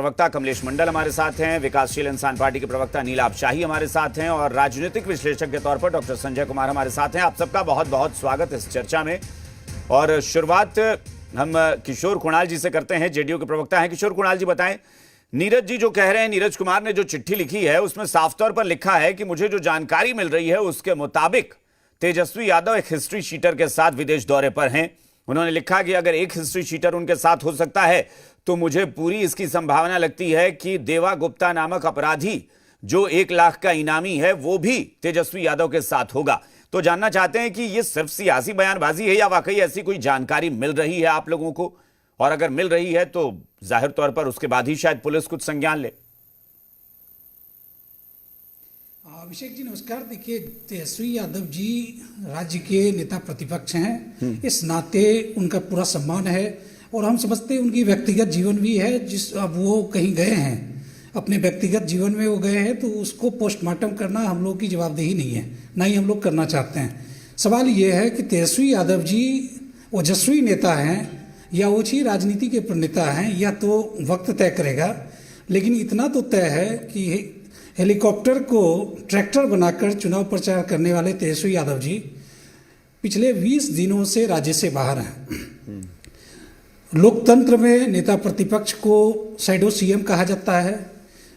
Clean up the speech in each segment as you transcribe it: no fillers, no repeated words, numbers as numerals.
प्रवक्ता कमलेश मंडल हमारे साथ हैं, विकासशील इंसान पार्टी के प्रवक्ता नीलाभ शाही हमारे साथ हैं और राजनीतिक विश्लेषक के तौर पर डॉक्टर संजय कुमार हमारे साथ हैं। आप सबका बहुत बहुत स्वागत इस चर्चा में। और शुरुआत हम किशोर कुणाल जी से करते हैं, जेडीयू के प्रवक्ता हैं। किशोर कुणाल जी बताएं, नीरज जी जो कह रहे हैं, नीरज कुमार ने जो चिट्ठी लिखी है उसमें साफ तौर पर लिखा है कि मुझे जो जानकारी मिल रही है उसके मुताबिक तेजस्वी यादव एक हिस्ट्री शीटर के साथ विदेश दौरे पर हैं। उन्होंने लिखा कि अगर एक हिस्ट्री शीटर उनके साथ हो सकता है तो मुझे पूरी इसकी संभावना लगती है कि देवा गुप्ता नामक अपराधी जो 1 लाख का इनामी है वो भी तेजस्वी यादव के साथ होगा। तो जानना चाहते हैं कि ये सिर्फ सियासी बयानबाजी है या वाकई ऐसी कोई जानकारी मिल रही है आप लोगों को, और अगर मिल रही है तो जाहिर तौर पर उसके बाद ही शायद पुलिस कुछ संज्ञान ले। अभिषेक जी नमस्कार। देखिए, तेजस्वी यादव जी राज्य के नेता प्रतिपक्ष हैं, इस नाते उनका पूरा सम्मान है और हम समझते हैं उनकी व्यक्तिगत जीवन भी है। जिस अब वो कहीं गए हैं, अपने व्यक्तिगत जीवन में वो गए हैं, तो उसको पोस्टमार्टम करना हम लोग की जवाबदेही नहीं है, ना ही हम लोग करना चाहते हैं। सवाल ये है कि तेजस्वी यादव जी ओजस्वी नेता हैं या ओछी राजनीति के प्रणेता हैं, या तो वक्त तय करेगा। लेकिन इतना तो तय है कि हेलीकॉप्टर को ट्रैक्टर बनाकर चुनाव प्रचार करने वाले तेजस्वी यादव जी पिछले 20 दिनों से राज्य से बाहर हैं। लोकतंत्र में नेता प्रतिपक्ष को शैडो सीएम कहा जाता है,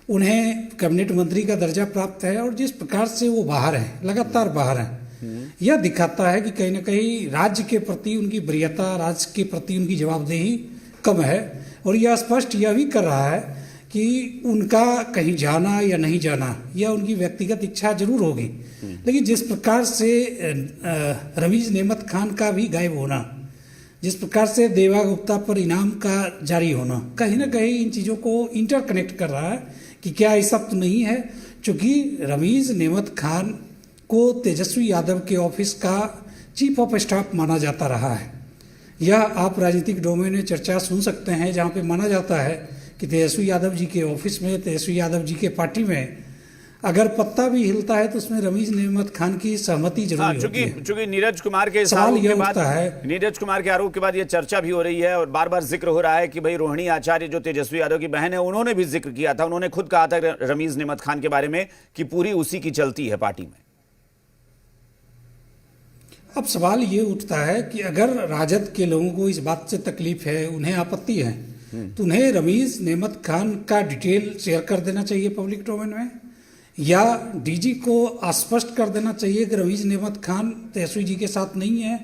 उन्हें कैबिनेट मंत्री का दर्जा प्राप्त है, और जिस प्रकार से वो बाहर हैं, लगातार बाहर हैं, यह दिखाता है कि कहीं ना कहीं राज्य के प्रति उनकी वरीयता, राज्य के प्रति उनकी जवाबदेही कम है। और यह स्पष्ट यह भी कर रहा है कि उनका कहीं जाना या नहीं जाना या उनकी व्यक्तिगत इच्छा जरूर होगी, लेकिन जिस प्रकार से रमीज नेमत खान का भी गायब होना, जिस प्रकार से देवा गुप्ता पर इनाम का जारी होना, कहीं ना कहीं इन चीज़ों को इंटरकनेक्ट कर रहा है कि क्या ऐसा तो नहीं है। चूँकि रमीज नेमत खान को तेजस्वी यादव के ऑफिस का चीफ ऑफ स्टाफ माना जाता रहा है। यह आप राजनीतिक डोमेन में चर्चा सुन सकते हैं, जहाँ पे माना जाता है कि तेजस्वी यादव जी के ऑफिस में, तेजस्वी यादव जी के पार्टी में अगर पत्ता भी हिलता है तो उसमें रमीज नेमत खान की सहमति जरूरी होती है। चूंकि नीरज कुमार के नीरज कुमार के आरोप के बाद ये चर्चा भी हो रही है और बार बार जिक्र हो रहा है कि भाई रोहिणी आचार्य जो तेजस्वी यादव की बहन है, उन्होंने भी जिक्र किया था, उन्होंने खुद कहा था रमीज नेमत खान के बारे में कि पूरी उसी की चलती है पार्टी में। अब सवाल ये उठता है कि अगर राजद के लोगों को इस बात से तकलीफ है, उन्हें आपत्ति है, तो उन्हें रमीज नेमत खान का डिटेल शेयर कर देना चाहिए पब्लिक डोमेन में, या डीजी को स्पष्ट कर देना चाहिए कि रमीज नेमत खान तेजस्वी जी के साथ नहीं है।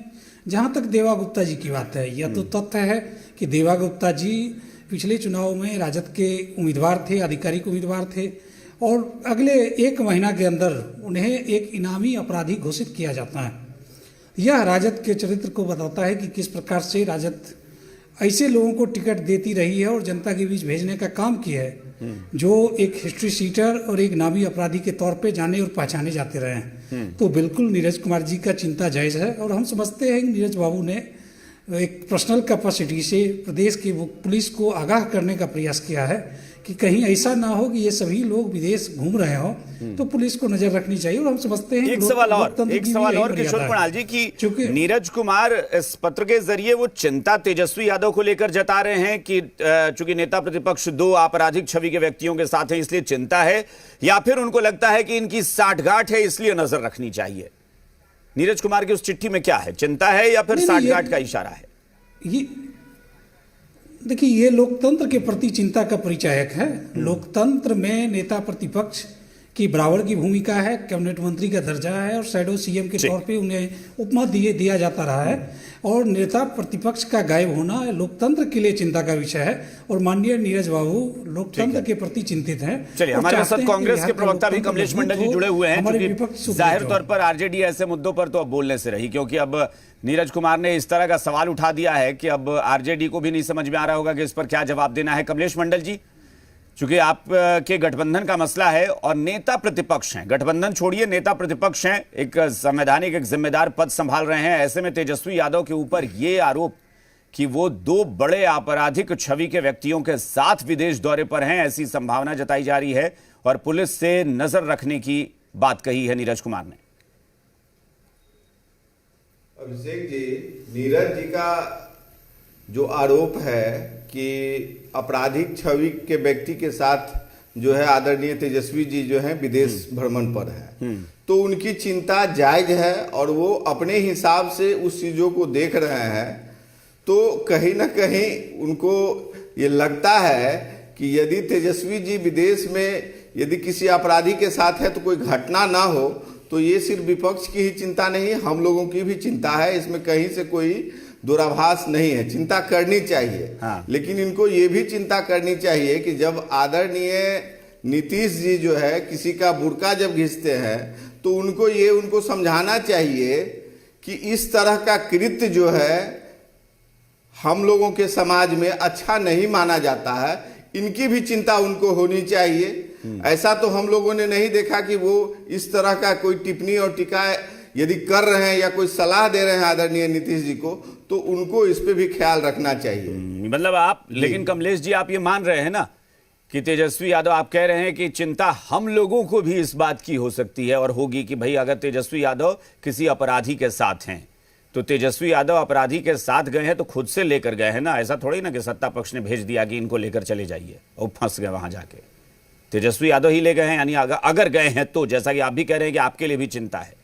जहां तक देवा गुप्ता जी की बात है, यह तो तथ्य है कि देवा गुप्ता जी पिछले चुनाव में राजद के उम्मीदवार थे, आधिकारिक उम्मीदवार थे, और अगले 1 महीना के अंदर उन्हें एक इनामी अपराधी घोषित किया जाता है। यह राजद के चरित्र को बताता है कि किस प्रकार से राजद ऐसे लोगों को टिकट देती रही है और जनता के बीच भेजने का काम किया है जो एक हिस्ट्री शीटर और एक नामी अपराधी के तौर पे जाने और पहचाने जाते रहे हैं। तो बिल्कुल नीरज कुमार जी का चिंता जायज़ है, और हम समझते हैं कि नीरज बाबू ने एक पर्सनल कैपेसिटी से प्रदेश की पुलिस को आगाह करने का प्रयास किया है कि कहीं ऐसा ना हो कि ये सभी लोग विदेश घूम रहे हो, तो पुलिस को नजर रखनी चाहिए। और हम समझते हैं एक सवाल और किशोर कुणाल जी की नीरज कुमार इस पत्र के जरिए वो चिंता तेजस्वी यादव को लेकर जता रहे हैं कि चूंकि नेता प्रतिपक्ष 2 आपराधिक छवि के व्यक्तियों के साथ है इसलिए चिंता है, या फिर उनको लगता है कि इनकी साठगांठ है इसलिए नजर रखनी चाहिए। नीरज कुमार की उस चिट्ठी में क्या है, चिंता है या फिर साठगांठ का इशारा है? देखिए, ये लोकतंत्र के प्रति चिंता का परिचायक है। लोकतंत्र में नेता प्रतिपक्ष की बराबर की भूमिका है, कैबिनेट मंत्री का दर्जा है, और शैडो सीएम के तौर पे उन्हें उपमा दिया जाता रहा है, और नेता प्रतिपक्ष का गायब होना लोकतंत्र के लिए चिंता का विषय है। और माननीय नीरज बाबू लोकतंत्र के प्रति चिंतित हैं। चलिए, हमारे साथ कांग्रेस के प्रवक्ता भी कमलेश मंडल जी जुड़े हुए हैं। जाहिर तौर पर आरजेडी ऐसे मुद्दों पर तो अब बोलने से रही, क्योंकि अब नीरज कुमार ने इस तरह का सवाल उठा दिया है कि अब आरजेडी को भी नहीं समझ में आ रहा होगा कि इस पर क्या जवाब देना है। कमलेश मंडल जी, चूंकि आपके गठबंधन का मसला है और नेता प्रतिपक्ष हैं, गठबंधन छोड़िए, नेता प्रतिपक्ष हैं, एक संवैधानिक एक जिम्मेदार पद संभाल रहे हैं, ऐसे में तेजस्वी यादव के ऊपर यह आरोप कि वो 2 बड़े आपराधिक छवि के व्यक्तियों के साथ विदेश दौरे पर हैं, ऐसी संभावना जताई जा रही है और पुलिस से नजर रखने की बात कही है नीरज कुमार ने। अभिषेक जी, नीरज जी का जो आरोप है कि आपराधिक छवि के व्यक्ति के साथ जो है आदरणीय तेजस्वी जी जो है विदेश भ्रमण पर है, तो उनकी चिंता जायज है और वो अपने हिसाब से उस चीजों को देख रहे हैं। तो कहीं ना कहीं उनको ये लगता है कि यदि तेजस्वी जी विदेश में यदि किसी अपराधी के साथ है तो कोई घटना ना हो, तो ये सिर्फ विपक्ष की ही चिंता नहीं, हम लोगों की भी चिंता है। इसमें कहीं से कोई दुराभास नहीं है, चिंता करनी चाहिए। हाँ। लेकिन इनको ये भी चिंता करनी चाहिए कि जब आदरणीय नीतीश जी जो है किसी का बुर्का जब घिसते हैं तो उनको समझाना चाहिए कि इस तरह का कृत्य जो है हम लोगों के समाज में अच्छा नहीं माना जाता है। इनकी भी चिंता उनको होनी चाहिए। ऐसा तो हम लोगों ने नहीं देखा कि वो इस तरह का कोई टिप्पणी और टीका यदि कर रहे हैं या कोई सलाह दे रहे हैं आदरणीय नीतीश जी को, तो उनको इस पे भी ख्याल रखना चाहिए। मतलब आप, लेकिन कमलेश जी आप ये मान रहे हैं ना कि तेजस्वी यादव, आप कह रहे हैं कि चिंता हम लोगों को भी इस बात की हो सकती है और होगी कि भाई अगर तेजस्वी यादव किसी अपराधी के साथ हैं तो तेजस्वी यादव अपराधी के साथ गए हैं तो खुद से लेकर गए हैं ना, ऐसा थोड़ी ना कि सत्ता पक्ष ने भेज दिया कि इनको लेकर चले जाइए और फंस गए वहां जाके। तेजस्वी यादव ही ले गए हैं, यानी अगर गए हैं तो, जैसा कि आप भी कह रहे हैं कि आपके लिए भी चिंता है।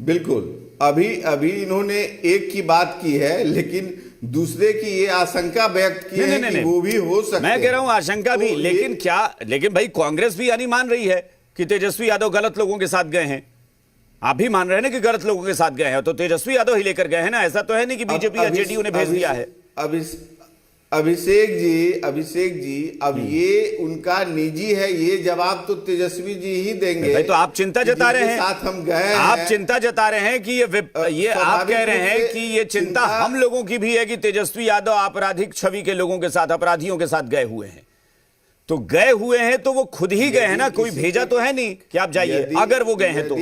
बिल्कुल, अभी इन्होंने एक की बात की है, लेकिन दूसरे की ये आशंका व्यक्त की है कि वो भी हो सकते हैं। मैं कह रहा हूं आशंका भी, लेकिन भाई कांग्रेस भी यानी मान रही है कि तेजस्वी यादव गलत लोगों के साथ गए हैं। आप भी मान रहे हैं ना कि गलत लोगों के साथ गए हैं, तो तेजस्वी यादव ही लेकर गए हैं ना, ऐसा तो है नहीं कि बीजेपी या जेडीयू ने भेज दिया है। अभिषेक जी, अब ये उनका निजी है, ये जवाब तो तेजस्वी जी ही देंगे। भाई तो आप चिंता जता रहे हैं, साथ हम गए, आप चिंता जता रहे हैं कि ये आप कह रहे हैं कि ये चिंता हम लोगों की भी है कि तेजस्वी यादव आपराधिक छवि के लोगों के साथ, अपराधियों के साथ गए हुए हैं। तो गए हुए हैं तो वो खुद ही गए हैं ना, कोई भेजा तो है नहीं कि आप जाइए। अगर वो गए हैं तो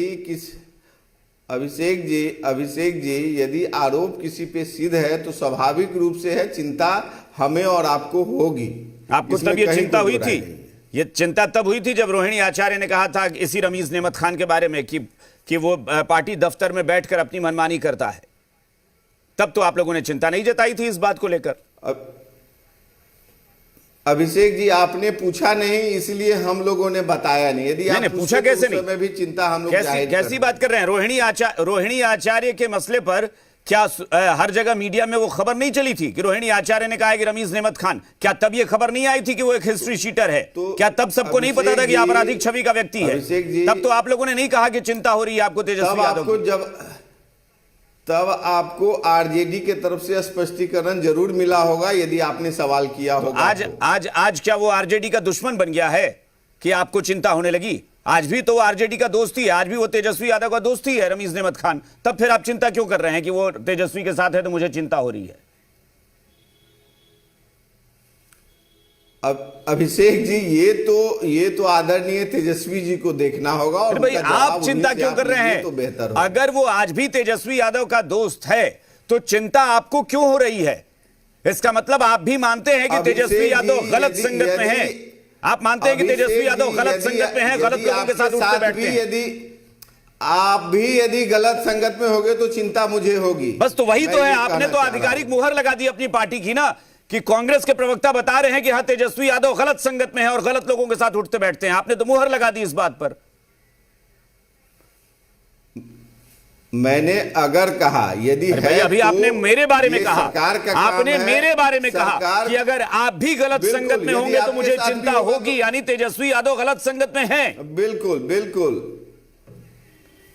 अभिषेक जी, यदि आरोप किसी पे सिद्ध है तो स्वाभाविक रूप से है चिंता हमें और आपको होगी। आपको तब ये चिंता हुई थी, ये चिंता तब हुई थी जब रोहिणी आचार्य ने कहा था इसी रमीज नेमत खान के बारे में कि वो पार्टी दफ्तर में बैठकर अपनी मनमानी करता है। तब तो आप लोगों ने चिंता नहीं जताई थी इस बात को लेकर। अभिषेक जी, आपने पूछा नहीं इसलिए हम लोगों ने बताया नहीं। यदि आप पूछा कैसे नहीं, में भी चिंता हम लोग कैसी बात कर रहे हैं? रोहिणी आचार्य के मसले पर क्या हर जगह मीडिया में वो खबर नहीं चली थी कि रोहिणी आचार्य ने कहा है कि रमीज नेमत खान, क्या तब ये खबर नहीं आई थी कि वो एक हिस्ट्री शीटर है? तो क्या तब सबको नहीं पता था कि आपराधिक छवि का व्यक्ति है? तब तो आप लोगों ने नहीं कहा कि चिंता हो रही है आपको तेजस्वी यादव को। तब आपको आरजेडी के तरफ से स्पष्टीकरण जरूर मिला होगा यदि आपने सवाल किया होगा। आज क्या वो आरजेडी का दुश्मन बन गया है कि आपको चिंता होने लगी? आज भी तो वो आरजेडी का दोस्त ही है, आज भी वो तेजस्वी यादव का दोस्त ही है रमीज नेमत खान। तब फिर आप चिंता क्यों कर रहे हैं कि वो तेजस्वी के साथ है तो मुझे चिंता हो रही है? अब अभिषेक जी, ये तो आदरणीय तेजस्वी जी को देखना होगा। और भाई आप चिंता क्यों कर रहे हैं? तो बेहतर अगर वो आज भी तेजस्वी यादव का दोस्त है तो चिंता आपको क्यों हो रही है? इसका मतलब आप भी मानते हैं कि तेजस्वी यादव गलत संगत में है। आप मानते हैं कि तेजस्वी यादव गलत संगत में है, गलत लोगों के साथ उठते बैठते हैं। यदि गलत संगत में होगे तो चिंता मुझे होगी। बस तो वही तो है, आपने तो आधिकारिक मुहर लगा दी अपनी पार्टी की ना, कि कांग्रेस के प्रवक्ता बता रहे हैं कि हाँ तेजस्वी यादव गलत संगत में है और गलत लोगों के साथ उठते बैठते हैं। आपने तो मुहर लगा दी इस बात पर। मैंने अगर कहा यदि है, अभी तो आपने मेरे बारे में कहा, आपने मेरे बारे में कहा कि अगर आप भी गलत संगत में होंगे तो मुझे चिंता होगी, यानी तेजस्वी यादव गलत संगत में हैं। बिल्कुल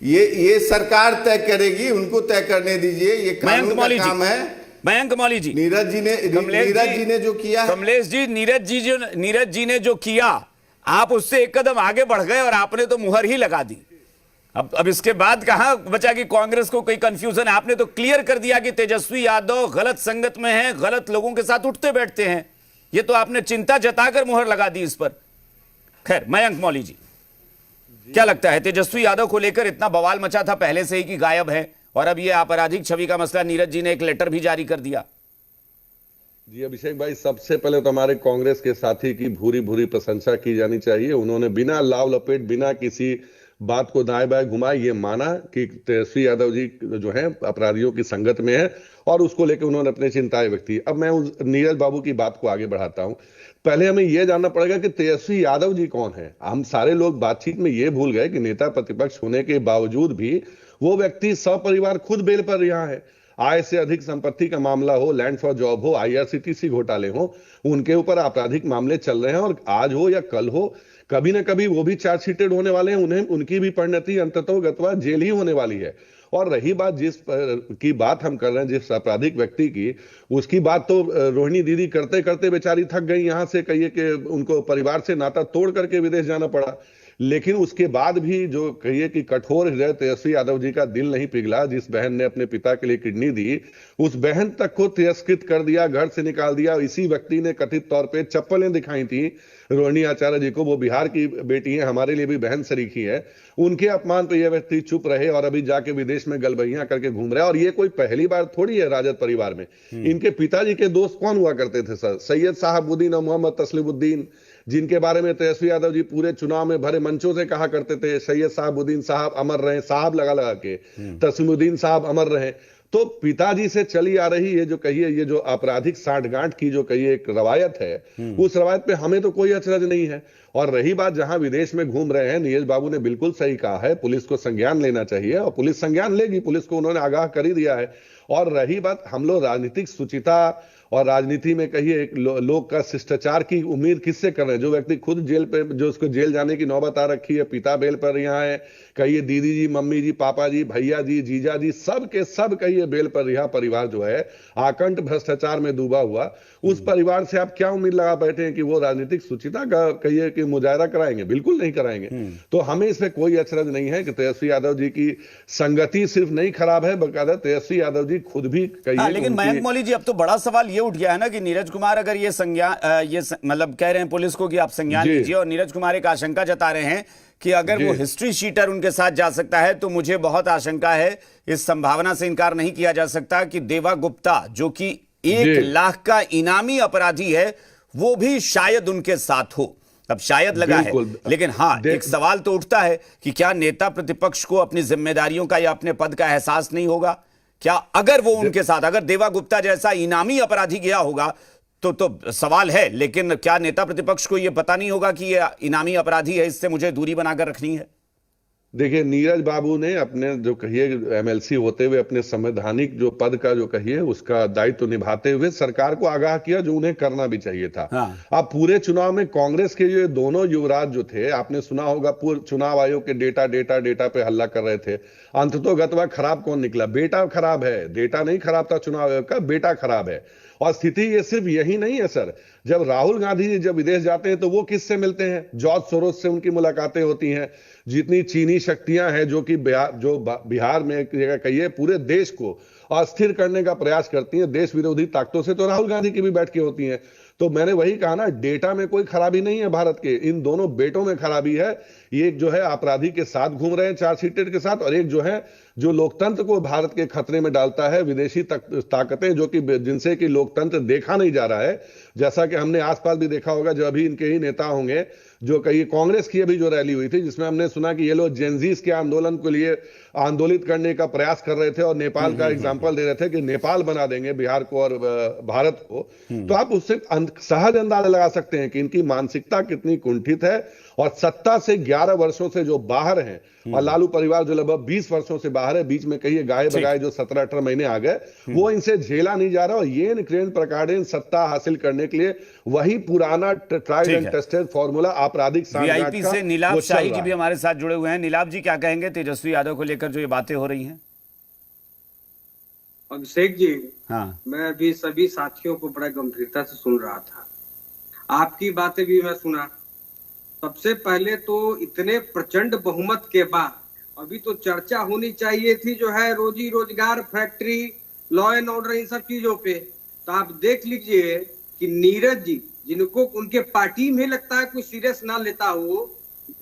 ये सरकार तय करेगी, उनको तय करने दीजिए, ये कानून का काम है। मयंक मौली जी, नीरज जी ने जो किया, कमलेश जी, नीरज जी ने जो किया, आप उससे एक कदम आगे बढ़ गए और आपने तो मुहर ही लगा दी। अब इसके बाद कहां बचा कि कांग्रेस को कोई कंफ्यूजन है? आपने तो क्लियर कर दिया कि तेजस्वी यादव गलत संगत में है, गलत लोगों के साथ उठते बैठते हैं। ये तो आपने चिंता जताकर मुहर लगा दी इस पर। खैर, मयंक मौली जी, क्या लगता है तेजस्वी यादव को लेकर इतना बवाल मचा था पहले से ही कि गायब है, और अब ये आपराधिक छवि का मसला, नीरज जी ने एक लेटर भी जारी कर दिया। जी अभिषेक भाई, सबसे पहले तो हमारे कांग्रेस के साथी की भूरी भूरी प्रशंसा की जानी चाहिए। उन्होंने बिना लाव लपेट, बिना किसी बात को दाएं बाएं घुमाए, ये माना कि तेजस्वी यादव जी जो है अपराधियों की संगत में है और उसको लेकर उन्होंने अपनी चिंताएं व्यक्त की। अब मैं उस नीरज बाबू की बात को आगे बढ़ाता हूं। पहले हमें यह जानना पड़ेगा कि तेजस्वी यादव जी कौन है। हम सारे लोग बातचीत में यह भूल गए कि नेता प्रतिपक्ष होने के बावजूद भी वो व्यक्ति सपरिवार खुद बेल पर रिहा है। आय से अधिक संपत्ति का मामला हो, लैंड फॉर जॉब हो, IRCTC घोटाले हो, उनके ऊपर आपराधिक मामले चल रहे हैं और आज हो या कल हो कभी ना कभी वो भी चार्जशीटेड होने वाले हैं। उन्हें उनकी भी परिणति अंततोगत्वा जेल ही होने वाली है। और रही बात की बात हम कर रहे हैं जिस आपराधिक व्यक्ति की, उसकी बात तो रोहिणी दीदी करते करते बेचारी थक गई। यहां से कहिए कि उनको परिवार से नाता तोड़ करके विदेश जाना पड़ा, लेकिन उसके बाद भी जो कहिए कि कठोर हृदय तेजस्वी यादव जी का दिल नहीं पिघला। जिस बहन ने अपने पिता के लिए किडनी दी, उस बहन तक को तिरस्कृत कर दिया, घर से निकाल दिया। इसी व्यक्ति ने कथित तौर पे चप्पलें दिखाई थी रोहिणी आचार्य जी को। वो बिहार की बेटी है, हमारे लिए भी बहन सरीखी है। उनके अपमान पे यह व्यक्ति चुप रहे और अभी जाके विदेश में गलबहियां करके घूम रहे हैं। और ये कोई पहली बार थोड़ी है राजद परिवार में। इनके पिताजी के दोस्त कौन हुआ करते थे सर? सैयद साहबुद्दीन और मोहम्मद तस्लीमुद्दीन, जिनके बारे में तेजस्वी यादव जी पूरे चुनाव में भरे मंचों से कहा करते थे सैयद साहबुद्दीन साहब अमर रहे, साहब लगा लगा के, तस्लीमुद्दीन साहब अमर रहे। तो पिताजी से चली आ रही ये जो कहिए ये जो आपराधिक सांठगांठ की जो कहिए एक रवायत है, उस रवायत पे हमें तो कोई अचरज नहीं है। और रही बात जहां विदेश में घूम रहे हैं, नीरज बाबू ने बिल्कुल सही कहा है, पुलिस को संज्ञान लेना चाहिए और पुलिस संज्ञान लेगी। पुलिस को उन्होंने आगाह कर ही दिया है। और रही बात हम लोग राजनीतिक शुचिता और राजनीति में कहिए एक लोग का शिष्टाचार की उम्मीद किससे कर रहे हैं? जो व्यक्ति खुद जेल पे, जो उसको जेल जाने की नौबत आ रखी है, पिता बेल पर रिहा है, कहिए दीदी जी, मम्मी जी, पापा जी, भैया जी, जीजा जी, सब के सब कहिए बेल पर रिहा परिवार जो है आकंठ भ्रष्टाचार में डूबा हुआ, उस परिवार से आप क्या उम्मीद लगा बैठे हैं कि वो राजनीतिक शुचिता का कहिए कि मुजाहरा कराएंगे? बिल्कुल नहीं कराएंगे। तो हमें इसमें कोई अचरज नहीं है कि तेजस्वी यादव जी की संगति सिर्फ नहीं खराब है, बकायदा तेजस्वी यादव जी खुद भी कहिए। लेकिन मयंक मौली जी, अब तो बड़ा सवाल ये उठ गया है ना कि नीरज कुमार अगर ये मतलब कह रहे हैं पुलिस को कि आप संज्ञान लीजिए, और नीरज कुमार एक आशंका जता रहे हैं कि अगर वो हिस्ट्री शीटर उनके साथ जा सकता है तो मुझे बहुत आशंका है, इस संभावना से इनकार नहीं किया जा सकता कि देवा गुप्ता जो कि 1 लाख का इनामी अपराधी है, वो भी शायद उनके साथ हो। अब शायद लगा है, लेकिन हाँ एक सवाल तो उठता है कि क्या नेता प्रतिपक्ष को अपनी जिम्मेदारियों का या अपने पद का एहसास नहीं होगा? क्या अगर वो उनके साथ, अगर देवा गुप्ता जैसा इनामी अपराधी गया होगा तो सवाल है, लेकिन क्या नेता प्रतिपक्ष को यह पता नहीं होगा कि ये इनामी अपराधी है, इससे मुझे दूरी बनाकर रखनी है? देखिए, नीरज बाबू ने अपने जो कहिए MLC होते हुए अपने संवैधानिक जो पद का जो कहिए उसका दायित्व निभाते हुए सरकार को आगाह किया, जो उन्हें करना भी चाहिए था। अब पूरे चुनाव में कांग्रेस के ये दोनों युवराज जो थे, आपने सुना होगा, पूरे चुनाव आयोग के डेटा पे हल्ला कर रहे थे। अंततोगत्वा खराब कौन निकला? बेटा खराब है, डेटा नहीं खराब था चुनाव आयोग का, बेटा खराब है। और स्थिति ये सिर्फ यही नहीं है सर, जब राहुल गांधी जी जब विदेश जाते हैं तो वो किससे मिलते हैं? जॉर्ज सोरोस से उनकी मुलाकातें होती हैं। जितनी चीनी शक्तियां हैं जो कि बिहार में कहिए पूरे देश को अस्थिर करने का प्रयास करती हैं, देश विरोधी ताकतों से, तो राहुल गांधी की भी बैठकें होती हैं। तो मैंने वही कहा ना, डेटा में कोई खराबी नहीं है भारत के, इन दोनों बेटों में खराबी है। एक जो है आपराधी के साथ घूम रहे हैं चार्जशीटेड के साथ, और एक जो है जो लोकतंत्र को भारत के खतरे में डालता है, विदेशी ताकतें जो कि जिनसे कि लोकतंत्र देखा नहीं जा रहा है। जैसा कि हमने आसपास भी देखा होगा, जो अभी इनके ही नेता होंगे, जो कई कांग्रेस की अभी जो रैली हुई थी जिसमें हमने सुना कि ये लोग जेनजीस के आंदोलन के लिए आंदोलित करने का प्रयास कर रहे थे और नेपाल का एग्जाम्पल दे रहे थे कि नेपाल बना देंगे बिहार को और भारत को। तो आप उससे सहज अंदाजा लगा सकते हैं कि इनकी मानसिकता कितनी कुंठित है। और सत्ता से 11 वर्षों से जो बाहर हैं, और लालू परिवार जो लगभग 20 वर्षों से बाहर है, बीच में कहिए गाये बगाए जो 17-18 महीने आ गए, वो इनसे झेला नहीं जा रहा। और ये निक्रेन प्रकारेण सत्ता हासिल करने के लिए वही पुराना ट्राइड एंड टेस्टेड फॉर्मूला आपराधिक वीआईपी से नीलाभ शाही जी भी हमारे साथ जुड़े हुए हैं। नीलाभ जी, क्या कहेंगे तेजस्वी यादव को लेकर जो ये बातें हो रही हैं? अभिषेक जी, हाँ, मैं अभी सभी साथियों को बड़ा गंभीरता से सुन रहा था, आपकी बातें भी मैं सुना। सबसे पहले तो इतने प्रचंड बहुमत के बाद अभी तो चर्चा होनी चाहिए थी जो है रोजी रोजगार, फैक्ट्री, लॉ एंड ऑर्डर, इन सब चीजों पे। तो आप देख लीजिए कि नीरज जी, जिनको उनके पार्टी में लगता है कोई सीरियस ना लेता हो,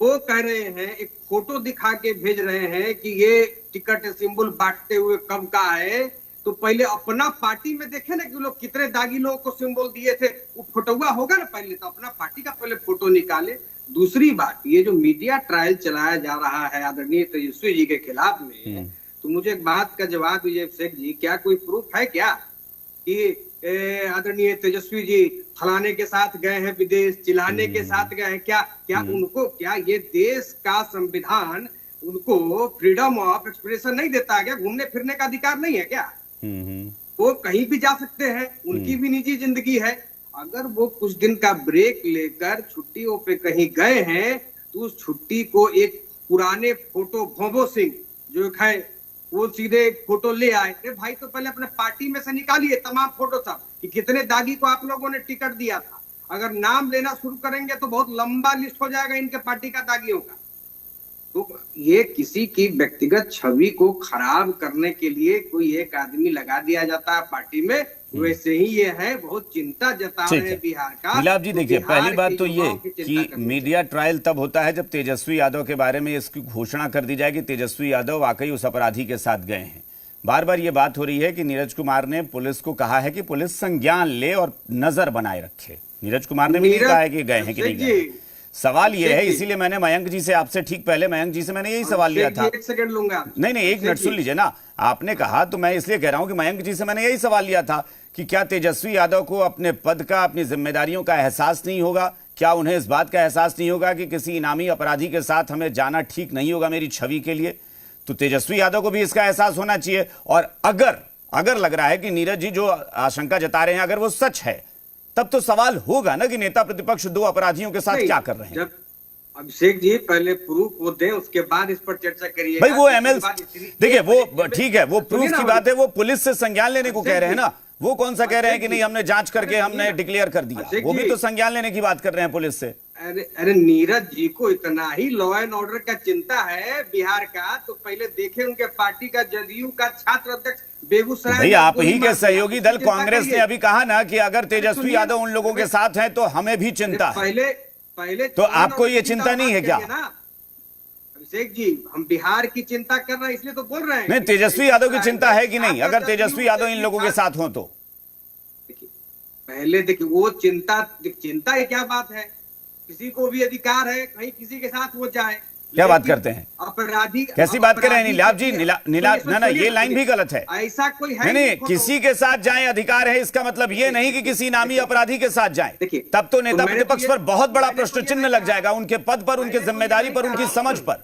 वो कह रहे हैं, एक फोटो दिखा के भेज रहे हैं कि ये टिकट सिंबल बांटते हुए कब का है। तो पहले अपना पार्टी में देखे ना कि लोग कितने दागी लोगों को सिंबल दिए थे, वो फोटोआ होगा ना, पहले तो अपना पार्टी का पहले फोटो निकाले। दूसरी बात, ये जो मीडिया ट्रायल चलाया जा रहा है आदरणीय तेजस्वी जी के खिलाफ में, तो मुझे एक बात का जवाब दीजिए शेख जी, क्या कोई प्रूफ है क्या कि आदरणीय तेजस्वी जी फलाने के साथ गए हैं विदेश, चिल्लाने के साथ गए हैं? क्या उनको, क्या ये देश का संविधान उनको फ्रीडम ऑफ एक्सप्रेशन नहीं देता क्या? घूमने फिरने का अधिकार नहीं है क्या? वो कहीं भी जा सकते हैं, उनकी भी निजी जिंदगी है। अगर वो कुछ दिन का ब्रेक लेकर छुट्टियों पे कहीं गए हैं तो उस छुट्टी को एक पुराने फोटो भोंबो सिंह जो है वो सीधे एक फोटो ले आए। अरे भाई, तो पहले अपने पार्टी में से निकालिए तमाम फोटो सब कि कितने दागी को आप लोगों ने टिकट दिया था। अगर नाम लेना शुरू करेंगे तो बहुत लंबा लिस्ट हो जाएगा इनके पार्टी का दागियों का। तो ये किसी की व्यक्तिगत छवि को खराब करने के लिए कोई एक आदमी लगा दिया जाता है पार्टी में, वैसे ही ये है। बहुत चिंता जता रहे हैं बिहार का। नीलाभ जी, देखिए, पहली बात तो ये कि कि मीडिया ट्रायल तब होता है जब तेजस्वी यादव के बारे में इसकी घोषणा कर दी जाए कि तेजस्वी यादव वाकई उस अपराधी के साथ गए हैं। बार बार ये बात हो रही है कि नीरज कुमार ने पुलिस को कहा है कि पुलिस संज्ञान ले और नजर बनाए रखे। नीरज कुमार ने भी नहीं कहा है कि गए हैं कि नहीं गए। सवाल ये है, इसीलिए मैंने मयंक जी से, आपसे ठीक पहले मयंक जी से मैंने यही सवाल लिया था। एक सेकंड लूंगा। नहीं, एक मिनट सुन लीजिए ना। आपने कहा, तो मैं इसलिए कह रहा हूं कि मयंक जी से मैंने यही सवाल लिया था कि क्या तेजस्वी यादव को अपने पद का, अपनी जिम्मेदारियों का एहसास नहीं होगा? क्या उन्हें इस बात का एहसास नहीं होगा कि किसी इनामी अपराधी के साथ हमें जाना ठीक नहीं होगा मेरी छवि के लिए? तो तेजस्वी यादव को भी इसका एहसास होना चाहिए। और अगर लग रहा है कि नीरज जी जो आशंका जता रहे हैं अगर वो सच है, तब तो सवाल होगा ना कि नेता प्रतिपक्ष दो अपराधियों के साथ क्या कर रहे हैं। अभिषेक जी पहले प्रूफ वो दें, उसके बाद इस पर चर्चा करिए। भाई वो एमएल, देखिए वो ठीक है, वो प्रूफ की बात है, वो पुलिस से संज्ञान लेने को कह रहे हैं ना। वो कौन सा कह रहे हैं कि नहीं हमने जांच करके हमने डिक्लेयर कर दिया? वो भी तो संज्ञान लेने की बात कर रहे हैं पुलिस से। अरे नीरज जी को इतना ही लॉ एंड ऑर्डर का चिंता है बिहार का, तो पहले देखे उनके पार्टी का जदयू का छात्र अध्यक्ष बेगूसराय। भाई आप ही के सहयोगी दल कांग्रेस ने अभी कहा ना कि अगर तेजस्वी यादव उन लोगों के साथ हैं तो हमें भी चिंता है। पहले तो आपको ये चिंता नहीं है क्या? अभिषेक जी, हम बिहार की चिंता कर रहे हैं इसलिए तो बोल रहे हैं। नहीं, तेजस्वी यादव की चिंता है कि नहीं? अगर तेजस्वी यादव इन लोगों के साथ हो तो पहले देखिए, वो चिंता ये क्या बात है? किसी को भी अधिकार है कहीं किसी के साथ वो जाए। क्या बात करते हैं? अपराधी कैसी बात कर रहे हैं नीलाभ जी? नीलाभ ना, ये लाइन भी गलत है। ऐसा कोई है नहीं, किसी के साथ जाए अधिकार है, इसका मतलब ये नहीं कि किसी नामी अपराधी के साथ जाए। तब तो नेता प्रतिपक्ष पर बहुत बड़ा प्रश्न चिन्ह लग जाएगा, उनके पद पर, उनकी जिम्मेदारी पर, उनकी समझ पर।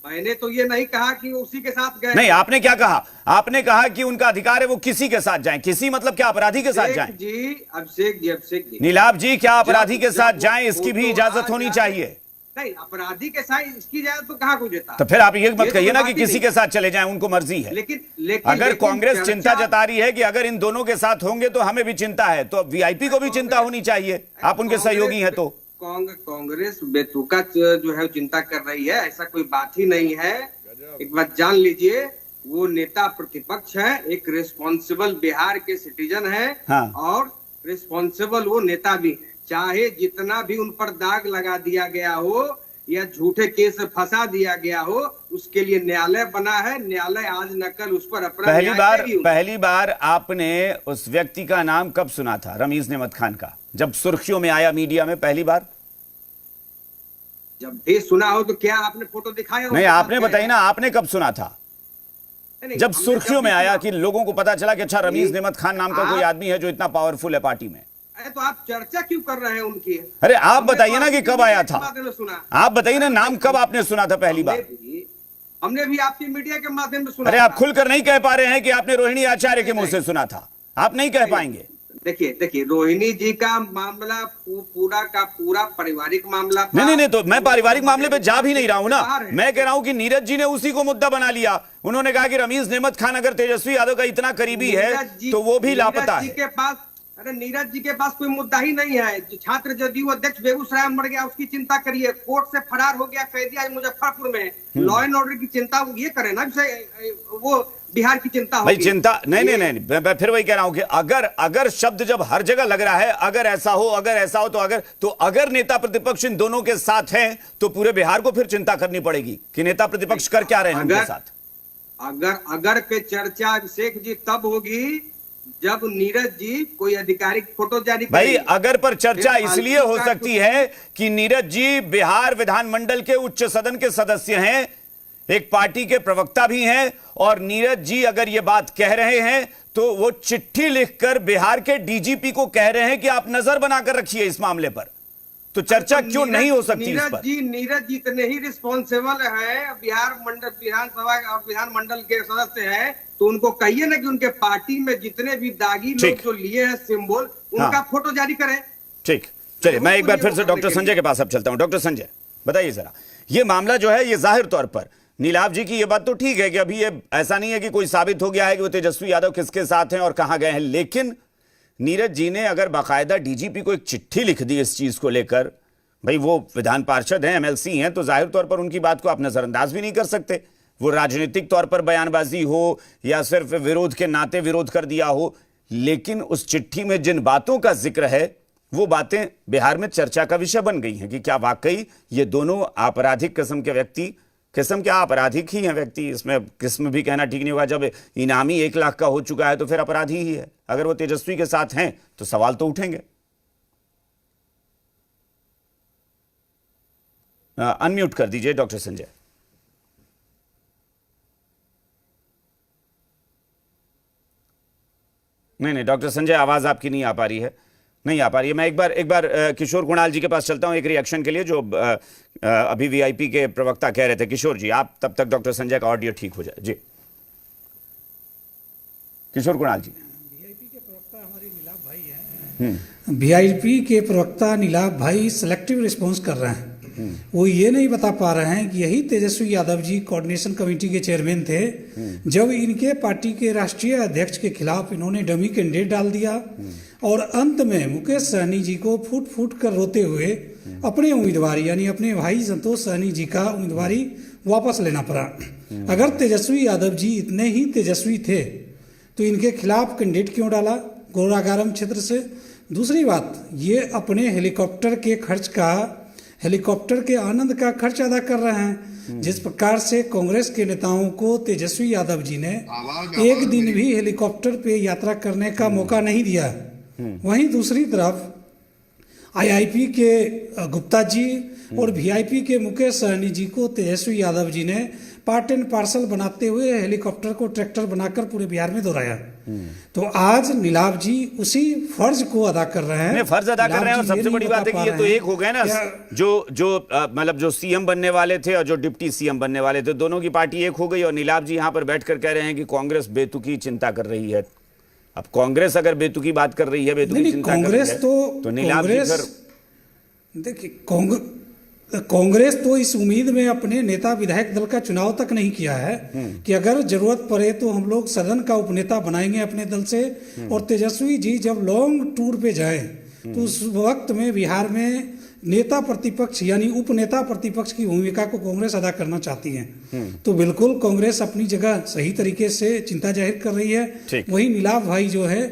मैंने तो ये नहीं कहा कि उसी के साथ गए। नहीं, आपने क्या कहा? आपने कहा कि उनका अधिकार है वो किसी के साथ जाएं। किसी मतलब क्या अपराधी के साथ जाएं? अभिषेक जी नीलाभ जी, क्या अपराधी के साथ जाएं इसकी भी इजाजत होनी चाहिए? नहीं, अपराधी के साथ इसकी इजाजत तो कहाँ को देता? तो फिर आप ये मत कहिए ना कि किसी के साथ चले जाएं, उनको मर्जी है। लेकिन अगर कांग्रेस चिंता जता रही है कि अगर इन दोनों के साथ होंगे तो हमें भी चिंता है, तो वीआईपी को भी चिंता होनी चाहिए। आप उनके सहयोगी हैं तो। कांग्रेस बेतुका जो है चिंता कर रही है, ऐसा कोई बात ही नहीं है। एक बात जान लीजिए, वो नेता प्रतिपक्ष है, एक रिस्पॉन्सिबल बिहार के सिटीजन है। हाँ। और रिस्पॉन्सिबल वो नेता भी है। चाहे जितना भी उन पर दाग लगा दिया गया हो या झूठे केस फंसा दिया गया हो, उसके लिए न्यायालय बना है। न्यायालय आज न कल उस पर अपना पहली बार आपने उस व्यक्ति का नाम कब सुना था? रमीज नेमत खान का, जब सुर्खियों में आया मीडिया में पहली बार? जब भी सुना हो तो क्या आपने फोटो दिखाया? नहीं, आपने बताइए ना, आपने कब सुना था? जब सुर्खियों में आया कि लोगों को पता चला कि अच्छा रमीज नेमत खान नाम का कोई आदमी है जो इतना पावरफुल है पार्टी में। तो आप चर्चा क्यों कर रहे हैं उनकी? अरे आप बताइए ना कि कब आया था? आप बताइए ना, नाम कब आपने सुना था पहली बार? हमने भी आपकी मीडिया के माध्यम से सुना। अरे आप खुलकर नहीं कह पा रहे हैं कि आपने रोहिणी आचार्य के मुंह से सुना था। आप नहीं कह पाएंगे। देखिए रोहिणी जी का मामला पूरा का पूरा पारिवारिक मामला। नहीं, तो मैं पारिवारिक मामले पे जा भी नहीं रहा हूं ना। मैं कह रहा हूं कि नीरज जी ने उसी को मुद्दा बना लिया। उन्होंने कहा कि रमीज नेमत खान अगर तेजस्वी यादव का इतना करीबी है तो वो भी लापता है। अरे नीरज जी के पास कोई मुद्दा ही नहीं है। छात्र जदयू अध्यक्ष बेगूसराय मर गया, उसकी चिंता करिए। कोर्ट से फरार हो गया कैदी आज मुजफ्फरपुर में। लॉ एंड ऑर्डर की चिंता ये करे ना, वो बिहार की चिंता भाई चिंता नहीं, मैं फिर वही कह रहा हूं कि अगर शब्द जब हर जगह लग रहा है, अगर ऐसा हो तो अगर नेता प्रतिपक्ष इन दोनों के साथ हैं तो पूरे बिहार को फिर चिंता करनी पड़ेगी कि नेता प्रतिपक्ष कर क्या रहे हैं उनके साथ। अगर पे चर्चा अभिषेक जी तब होगी जब नीरज जी कोई आधिकारिक फोटो जारी भाई करेंगे, अगर पर चर्चा फिर इसलिए फालतू हो का सकती है कि नीरज जी बिहार विधानमंडल के उच्च सदन के सदस्य हैं, एक पार्टी के प्रवक्ता भी हैं, और नीरज जी अगर ये बात कह रहे हैं तो वो चिट्ठी लिखकर बिहार के डीजीपी को कह रहे हैं कि आप नजर बनाकर रखिए इस मामले पर, तो चर्चा क्यों नहीं हो सकती इस पर? नीरज जी इतने ही रिस्पॉन्सिबल है, विधानसभा और विधानमंडल के सदस्य हैं, तो उनको कहिए ना कि उनके पार्टी में जितने भी दागी लोग जो लिए हैं सिंबल, उनका फोटो जारी करें। ठीक, चलिए मैं एक बार फिर से डॉक्टर संजय के पास अब चलता हूं। डॉक्टर संजय बताइए जरा, ये मामला जो है ये जाहिर तौर पर नीलाभ जी की ये बात तो ठीक है कि अभी ये ऐसा नहीं है कि कोई साबित हो गया है कि वो तेजस्वी यादव किसके साथ हैं और कहां गए हैं, लेकिन नीरज जी ने अगर बाकायदा डीजीपी को एक चिट्ठी लिख दी इस चीज को लेकर, भाई वो विधान पार्षद हैं, एमएलसी हैं, तो जाहिर तौर पर उनकी बात को आप नजरअंदाज भी नहीं कर सकते। वो राजनीतिक तौर पर बयानबाजी हो या सिर्फ विरोध के नाते विरोध कर दिया हो, लेकिन उस चिट्ठी में जिन बातों का जिक्र है वो बातें बिहार में चर्चा का विषय बन गई हैं कि क्या वाकई ये दोनों आपराधिक किस्म के व्यक्ति, किस्म क्या आपराधिक ही हैं व्यक्ति, इसमें किस्म भी कहना ठीक नहीं होगा, जब इनामी 1 लाख का हो चुका है तो फिर अपराधी ही है। अगर वो तेजस्वी के साथ हैं तो सवाल तो उठेंगे। अनम्यूट कर दीजिए डॉक्टर संजय। नहीं डॉक्टर संजय आवाज आपकी नहीं आ पा रही है, नहीं आ पा रही है। मैं एक बार किशोर कुणाल जी के पास चलता हूं एक रिएक्शन के लिए, जो अभी वीआईपी के प्रवक्ता कह रहे थे। किशोर जी आप तब तक डॉक्टर संजय का ऑडियो ठीक हो जाए। जी किशोर कुणाल जी। वीआईपी के प्रवक्ता हमारे नीलाभ भाई हैं। वीआईपी के प्रवक्ता नीलाभ भाई सिलेक्टिव रिस्पॉन्स कर रहे हैं। वो ये नहीं बता पा रहे हैं कि यही तेजस्वी यादव जी कोऑर्डिनेशन कमेटी के चेयरमैन थे जब इनके पार्टी के राष्ट्रीय अध्यक्ष के खिलाफ इन्होंने डमी कैंडिडेट डाल दिया और अंत में मुकेश सहनी जी को फूट फूट कर रोते हुए अपने उम्मीदवार यानी अपने भाई संतोष सहनी जी का उम्मीदवारी वापस लेना पड़ा। अगर तेजस्वी यादव जी इतने ही तेजस्वी थे तो इनके खिलाफ कैंडिडेट क्यों डाला गौरागारम क्षेत्र से? दूसरी बात, ये अपने हेलीकॉप्टर के आनंद का खर्च अदा कर रहे हैं। जिस प्रकार से कांग्रेस के नेताओं को तेजस्वी यादव जी ने एक दिन भी हेलीकॉप्टर पे यात्रा करने का मौका नहीं दिया, वहीं दूसरी तरफ आईआईपी के गुप्ता जी और वीआईपी के मुकेश सहनी जी को तेजस्वी यादव जी ने पार्ट एंड पार्सल बनाते हुए हेलीकॉप्टर को ट्रैक्टर बनाकर पूरे बिहार में दोहराया। तो आज नीलाभ जी उसी फर्ज को अदा कर रहे हैं। फर्ज अदा कर रहे हैं और सबसे बड़ी बात है कि ये तो एक हो गए ना, जो मतलब जो सीएम बनने वाले थे और जो डिप्टी सीएम बनने वाले थे, दोनों की पार्टी एक हो गई। और नीलाभ जी यहां पर बैठकर कह रहे हैं कि कांग्रेस बेतुकी चिंता कर रही है। अब कांग्रेस अगर बेतुकी बात कर रही है, बेतुकी चिंता कर रही है, तो नीलाभ जी फिर देखिए कांग्रेस तो इस उम्मीद में अपने नेता विधायक दल का चुनाव तक नहीं किया है कि अगर जरूरत पड़े तो हम लोग सदन का उपनेता बनाएंगे अपने दल से। और तेजस्वी जी जब लॉन्ग टूर पे जाए तो उस वक्त में बिहार में नेता प्रतिपक्ष यानी उपनेता प्रतिपक्ष की भूमिका को कांग्रेस अदा करना चाहती है। तो बिल्कुल कांग्रेस अपनी जगह सही तरीके से चिंता जाहिर कर रही है। वही नीलाभ भाई जो है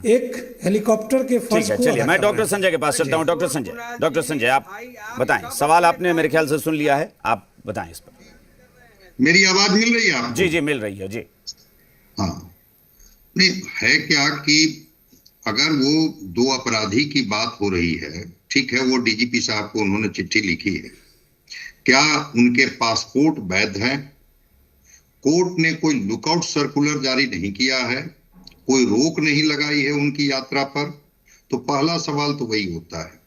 एक हेलीकॉप्टर के फर्ज को चलिए मैं डॉक्टर संजय के पास चलता हूं। डॉक्टर संजय आप बताएं, सवाल आपने मेरे ख्याल से सुन लिया है, आप बताएं इस पर। मेरी आवाज मिल रही है आपको? जी मिल रही है जी। हाँ, नहीं है क्या कि अगर वो 2 अपराधी की बात हो रही है, ठीक है, वो डीजीपी साहब को उन्होंने चिट्ठी लिखी है, क्या उनके पासपोर्ट वैध हैं? कोर्ट ने कोई लुकआउट सर्कुलर जारी नहीं किया है, कोई रोक नहीं लगाई है उनकी यात्रा पर। तो पहला सवाल तो वही होता है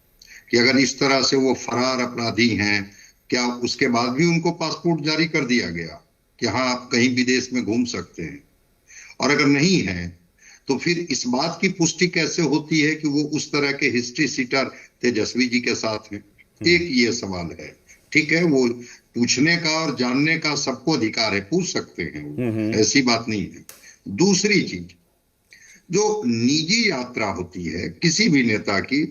कि अगर इस तरह से वो फरार अपराधी हैं, क्या उसके बाद भी उनको पासपोर्ट जारी कर दिया गया कि हाँ आप कहीं विदेश में घूम सकते हैं? और अगर नहीं है तो फिर इस बात की पुष्टि कैसे होती है कि वो उस तरह के हिस्ट्री सीटर तेजस्वी जी के साथ हैं? एक ये सवाल है। ठीक है, वो पूछने का और जानने का सबको अधिकार है, पूछ सकते हैं, ऐसी बात नहीं है। दूसरी चीज, जो निजी यात्रा होती है किसी भी नेता की,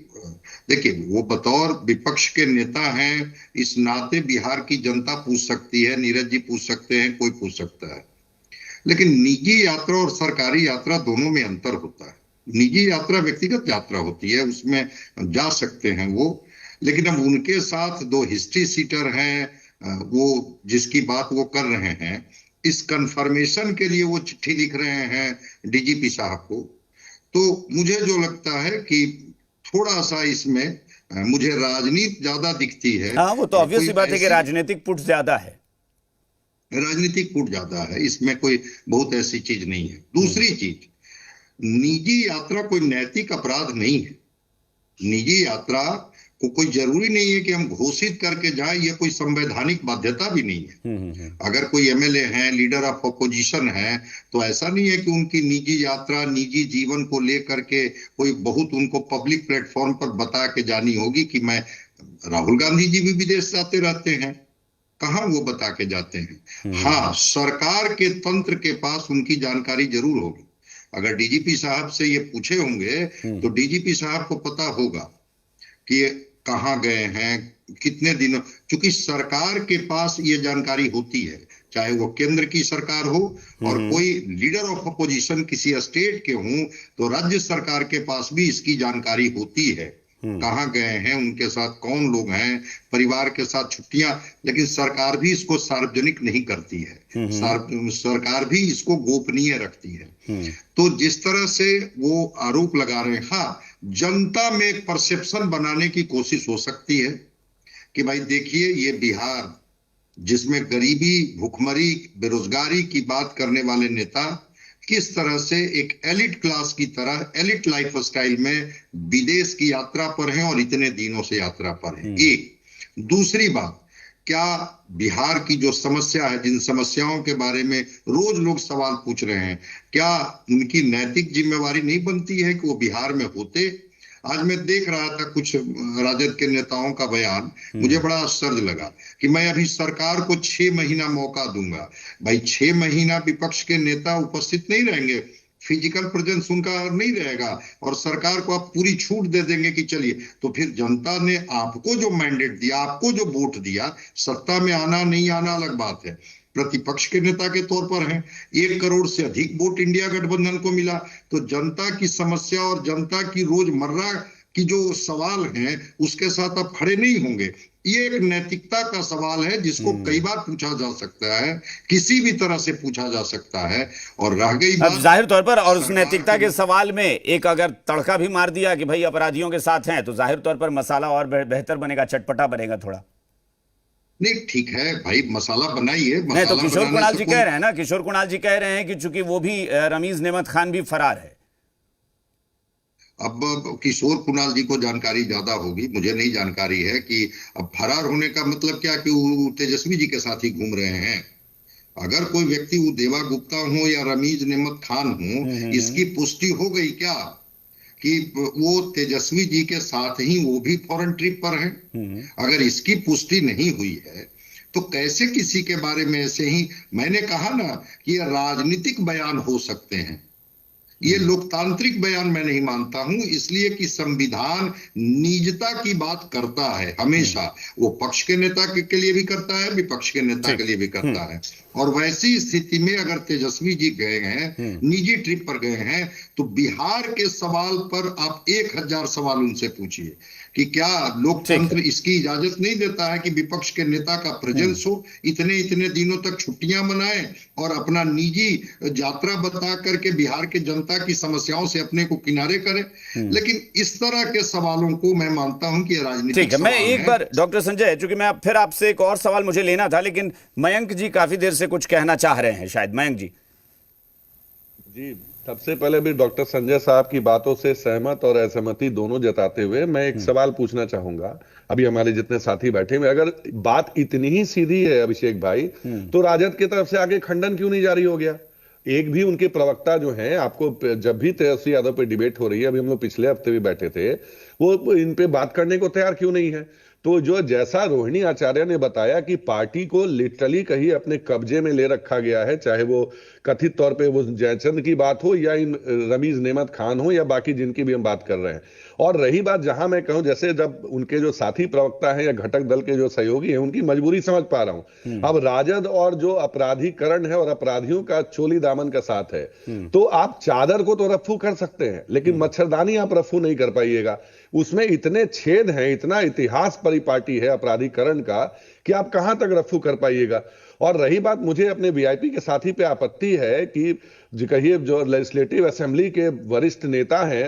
देखिए वो बतौर विपक्ष के नेता हैं, इस नाते बिहार की जनता पूछ सकती है, नीरज जी पूछ सकते हैं, कोई पूछ सकता है। लेकिन निजी यात्रा और सरकारी यात्रा दोनों में अंतर होता है। निजी यात्रा व्यक्तिगत यात्रा होती है, उसमें जा सकते हैं वो, लेकिन अब उनके साथ 2 हिस्ट्री सीटर हैं, वो जिसकी बात वो कर रहे हैं, इस कंफर्मेशन के लिए वो चिट्ठी लिख रहे हैं डीजीपी साहब को। तो मुझे जो लगता है कि थोड़ा सा इसमें मुझे राजनीति ज्यादा दिखती है। हाँ, वो तो ऑब्वियस सी कोई बात है कि ऐसी- राजनीतिक पुट ज्यादा है। राजनीतिक कूट ज्यादा है, इसमें कोई बहुत ऐसी चीज नहीं है। दूसरी चीज, निजी यात्रा कोई नैतिक अपराध नहीं है। निजी यात्रा को कोई जरूरी नहीं है कि हम घोषित करके जाएं, ये कोई संवैधानिक बाध्यता भी नहीं है। अगर कोई एमएलए हैं, लीडर ऑफ अपोजिशन है, तो ऐसा नहीं है कि उनकी निजी यात्रा, निजी जीवन को लेकर के कोई बहुत उनको पब्लिक प्लेटफॉर्म पर बता के जानी होगी कि मैं, राहुल गांधी जी भी विदेश जाते रहते हैं, कहाँ वो बता के जाते हैं। हाँ, सरकार के तंत्र के पास उनकी जानकारी जरूर होगी। अगर डीजीपी साहब से ये पूछे होंगे तो डीजीपी साहब को पता होगा कि ये कहाँ गए हैं, कितने दिनों, क्योंकि सरकार के पास ये जानकारी होती है, चाहे वो केंद्र की सरकार हो और कोई लीडर ऑफ अपोजिशन किसी स्टेट के हों, तो राज्य सरकार के पास भी इसकी जानकारी होती है, कहाँ गए हैं, उनके साथ कौन लोग हैं, परिवार के साथ छुट्टियां। लेकिन सरकार भी इसको सार्वजनिक नहीं करती है, सरकार भी इसको गोपनीय रखती है। तो जिस तरह से वो आरोप लगा रहे हैं, हाँ, जनता में एक परसेप्शन बनाने की कोशिश हो सकती है कि भाई देखिए, ये बिहार जिसमें गरीबी, भुखमरी, बेरोजगारी की बात करने वाले नेता किस तरह से एक एलिट क्लास की तरह एलिट लाइफ स्टाइल में विदेश की यात्रा पर हैं और इतने दिनों से यात्रा पर हैं। एक दूसरी बात, क्या बिहार की जो समस्या है, जिन समस्याओं के बारे में रोज लोग सवाल पूछ रहे हैं, क्या उनकी नैतिक जिम्मेवारी नहीं बनती है कि वो बिहार में होते? आज मैं देख रहा था कुछ राजद के नेताओं का बयान, मुझे बड़ा आश्चर्य लगा कि मैं अभी सरकार को 6 महीना मौका दूंगा। भाई 6 महीना विपक्ष के नेता उपस्थित नहीं रहेंगे, फिजिकल प्रेजेंस उनका नहीं रहेगा और सरकार को आप पूरी छूट दे देंगे कि चलिए, तो फिर जनता ने आपको जो मैंडेट दिया, आपको जो वोट दिया, सत्ता में आना नहीं आना अलग बात है, प्रतिपक्ष के नेता के तौर पर हैं, 1 करोड़ से अधिक वोट इंडिया गठबंधन को मिला, तो जनता की समस्या और जनता की रोजमर्रा की जो सवाल हैं उसके साथ आप खड़े नहीं होंगे। ये एक नैतिकता का सवाल है जिसको कई बार पूछा जा सकता है, किसी भी तरह से पूछा जा सकता है। और रह गई बात, अब जाहिर तौर पर, और उस नैतिकता के सवाल में एक अगर तड़का भी मार दिया कि भाई अपराधियों के साथ हैं, तो जाहिर तौर पर मसाला और बेहतर बनेगा, चटपटा बनेगा थोड़ा। नहीं, ठीक है भाई, मसाला बनाइए। नहीं तो किशोर कुणाल जी कह रहे हैं ना, किशोर कुणाल जी कह रहे हैं कि चूंकि वो भी, रमीज नेमत खान भी फरार है। अब किशोर कुणाल जी को जानकारी ज्यादा होगी, मुझे नहीं जानकारी है कि अब फरार होने का मतलब क्या कि वो तेजस्वी जी के साथ ही घूम रहे हैं। अगर कोई व्यक्ति वो देवा गुप्ता हो या रमीज नेमत खान हो, इसकी पुष्टि हो गई क्या कि वो तेजस्वी जी के साथ ही वो भी फॉरेन ट्रिप पर हैं? अगर इसकी पुष्टि नहीं हुई है तो कैसे किसी के बारे में ऐसे ही, मैंने कहा ना कि ये राजनीतिक बयान हो सकते हैं, ये लोकतांत्रिक बयान मैं नहीं मानता हूं, इसलिए कि संविधान निजता की बात करता है हमेशा। वो पक्ष के नेता के लिए भी करता है, विपक्ष के नेता के लिए भी करता है। और वैसी स्थिति में अगर तेजस्वी जी गए हैं, निजी ट्रिप पर गए हैं, तो बिहार के सवाल पर आप 1000 सवाल उनसे पूछिए कि क्या लोकतंत्र इसकी इजाजत नहीं देता है कि विपक्ष के नेता का प्रेजेंस हो, इतने दिनों तक छुट्टियां मनाएं और अपना निजी यात्रा बता करके बिहार के जनता की समस्याओं से अपने को किनारे करें। लेकिन इस तरह के सवालों को मैं मानता हूं कि राजनीतिक ठीक है। मैं एक बार डॉक्टर संजय, चूंकि मैं फिर आपसे एक और सवाल मुझे लेना था, लेकिन मयंक जी काफी देर से कुछ कहना चाह रहे हैं शायद। मयंक जी। जी, सबसे पहले भी डॉक्टर संजय साहब की बातों से सहमत और असहमति दोनों जताते हुए मैं एक सवाल पूछना चाहूंगा। अभी हमारे जितने साथी बैठे हुए, अगर बात इतनी ही सीधी है अभिषेक भाई, तो राजद की तरफ से आगे खंडन क्यों नहीं जारी हो गया? एक भी उनके प्रवक्ता जो हैं, आपको जब भी तेजस्वी यादव पे डिबेट हो रही है, अभी हम लोग पिछले हफ्ते भी बैठे थे, वो इन पे बात करने को तैयार क्यों नहीं है? तो जो जैसा रोहिणी आचार्य ने बताया कि पार्टी को लिटरली कहीं अपने कब्जे में ले रखा गया है, चाहे वो कथित तौर पे वो जयचंद की बात हो या इन रमीज नेमत खान हो या बाकी जिनकी भी हम बात कर रहे हैं। और रही बात, जहां मैं कहूं, जैसे जब उनके जो साथी प्रवक्ता हैं या घटक दल के जो सहयोगी हैं, उनकी मजबूरी समझ पा रहा हूं। अब राजद और जो अपराधीकरण है और अपराधियों का चोली दामन का साथ है, तो आप चादर को तो रफ्फू कर सकते हैं, लेकिन मच्छरदानी आप रफ्फू नहीं कर पाइएगा। उसमें इतने छेद हैं, इतना इतिहास परी पार्टी है अपराधीकरण का कि आप कहां तक रफ्फू कर पाइएगा। और रही बात, मुझे अपने वीआईपी के साथी पे आपत्ति है कि कहिए जो लेजिस्लेटिव असेंबली के वरिष्ठ नेता हैं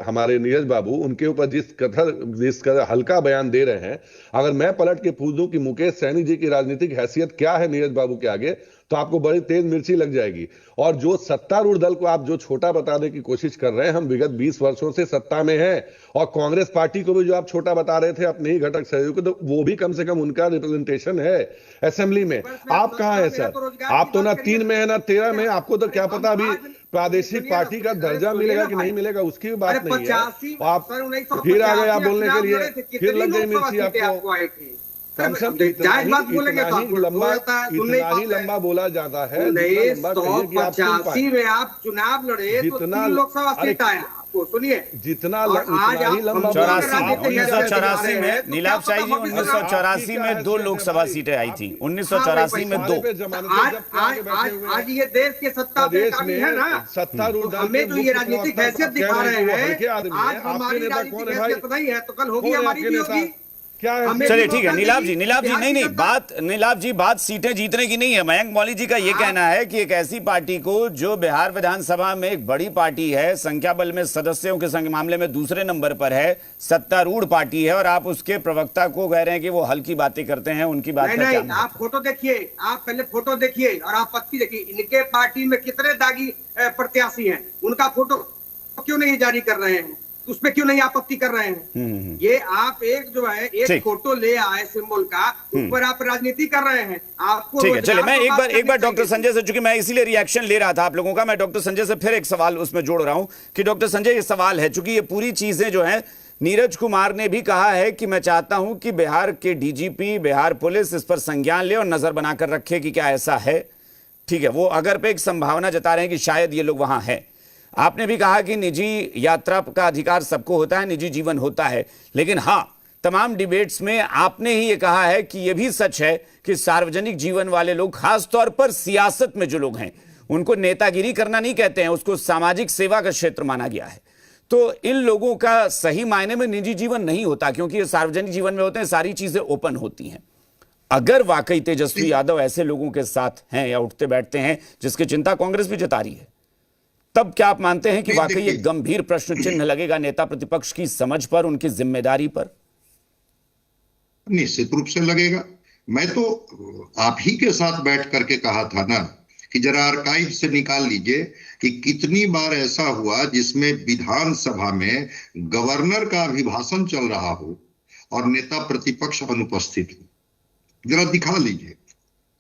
हमारे नीरज बाबू, उनके ऊपर जिस हल्का बयान दे रहे हैं, अगर मैं पलट के पूछ दूं कि मुकेश सैनी जी की राजनीतिक हैसियत क्या है नीरज बाबू के आगे, तो आपको बड़ी तेज मिर्ची लग जाएगी। और जो सत्तारूढ़ दल को आप जो छोटा बताने की कोशिश कर रहे हैं, हम विगत 20 वर्षों से सत्ता में हैं, और कांग्रेस पार्टी को भी जो आप छोटा बता रहे थे अपने ही घटक सहयोगी, तो वो भी कम से कम उनका रिप्रेजेंटेशन है असेंबली में। आप कहां हैं सर? आप तो ना 3 में है ना 13 में। आपको तो क्या पता अभी प्रादेशिक पार्टी का दर्जा मिलेगा कि नहीं मिलेगा, उसकी भी बात नहीं है। आप फिर आ गए आप बोलने के लिए, फिर लग गई मिर्ची आपको। कम से कम इतना ही लंबा बोला जाता है। 1985 में आप चुनाव लड़े तो 3 लोकसभा सीट आया, आपको सुनिए जितना आज आप 1984 में नीलाभ शाही जी 1984 में 2 लोकसभा सीटें आई थी, 1984 में 2। आज ये देश के सत्ता में है ना, सत्तारूढ़ हमें जो ये राजनीतिक हैसियत दिखा रहे हैं, आज हमारी राजनीतिक हैसियत नहीं है तो कल होगी हमारी भी होगी। चलिए ठीक है नीलाभ जी नहीं बात सीटें जीतने की नहीं है। मयंक मौली जी का ये कहना है कि एक ऐसी पार्टी को जो बिहार विधानसभा में एक बड़ी पार्टी है, संख्या बल में सदस्यों के मामले में दूसरे नंबर पर है, सत्तारूढ़ पार्टी है, और आप उसके प्रवक्ता को कह रहे हैं कि वो हल्की बातें करते हैं, उनकी बात नहीं, आप फोटो देखिए, आप पहले फोटो देखिए और आप पत्ती देखिए, इनके पार्टी में कितने दागी प्रत्याशी हैं, उनका फोटो क्यों नहीं जारी कर रहे हैं, उसमें क्यों नहीं आपत्ति कर रहे हैं? ये आप एक जो है एक फोटो ले आए सिंबल का, उस पर आप राजनीति कर रहे हैं। आपको ठीक है, चलिए मैं एक बार डॉक्टर संजय से, चूंकि मैं इसीलिए रिएक्शन ले रहा था आप लोगों का, मैं डॉक्टर संजय से फिर एक सवाल उसमें जोड़ रहा हूं कि डॉक्टर संजय ये सवाल है, चूंकि ये पूरी चीजें जो है नीरज कुमार ने भी कहा है कि मैं चाहता हूं कि बिहार के डीजीपी, बिहार पुलिस इस पर संज्ञान ले और नजर बनाकर रखे कि क्या ऐसा है। ठीक है, वो अगर पे एक संभावना जता रहे हैं कि शायद ये लोग वहां है। आपने भी कहा कि निजी यात्रा का अधिकार सबको होता है, निजी जीवन होता है, लेकिन हां तमाम डिबेट्स में आपने ही ये कहा है कि यह भी सच है कि सार्वजनिक जीवन वाले लोग, खासतौर पर सियासत में जो लोग हैं, उनको नेतागिरी करना नहीं कहते हैं, उसको सामाजिक सेवा का क्षेत्र माना गया है। तो इन लोगों का सही मायने में निजी जीवन नहीं होता, क्योंकि ये सार्वजनिक जीवन में होते हैं, सारी चीजें ओपन होती हैं। अगर वाकई तेजस्वी यादव ऐसे लोगों के साथ हैं या उठते बैठते हैं जिसकी चिंता कांग्रेस भी जता रही है, तब क्या आप मानते हैं कि वाकई एक गंभीर प्रश्न चिन्ह लगेगा नेता प्रतिपक्ष की समझ पर, उनकी जिम्मेदारी पर? निश्चित रूप से लगेगा। मैं तो आप ही के साथ बैठ करके कहा था ना कि जरा आर्काइव से निकाल लीजिए कि कितनी बार ऐसा हुआ जिसमें विधानसभा में गवर्नर का अभिभाषण चल रहा हो और नेता प्रतिपक्ष अनुपस्थित हो। जरा दिखा लीजिए।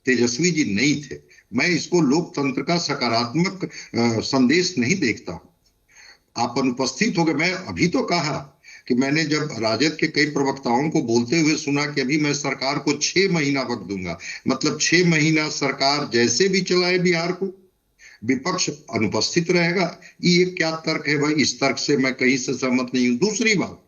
तेजस्वी जी नहीं थे। मैं इसको लोकतंत्र का सकारात्मक संदेश नहीं देखता हूं। आप अनुपस्थित हो गए। मैं अभी तो कहा कि मैंने जब राजद के कई प्रवक्ताओं को बोलते हुए सुना कि अभी मैं सरकार को 6 महीना वक्त दूंगा, मतलब 6 महीना सरकार जैसे भी चलाए बिहार को, विपक्ष अनुपस्थित रहेगा। ये क्या तर्क है भाई? इस तर्क से मैं कहीं से सहमत नहीं हूं। दूसरी बात,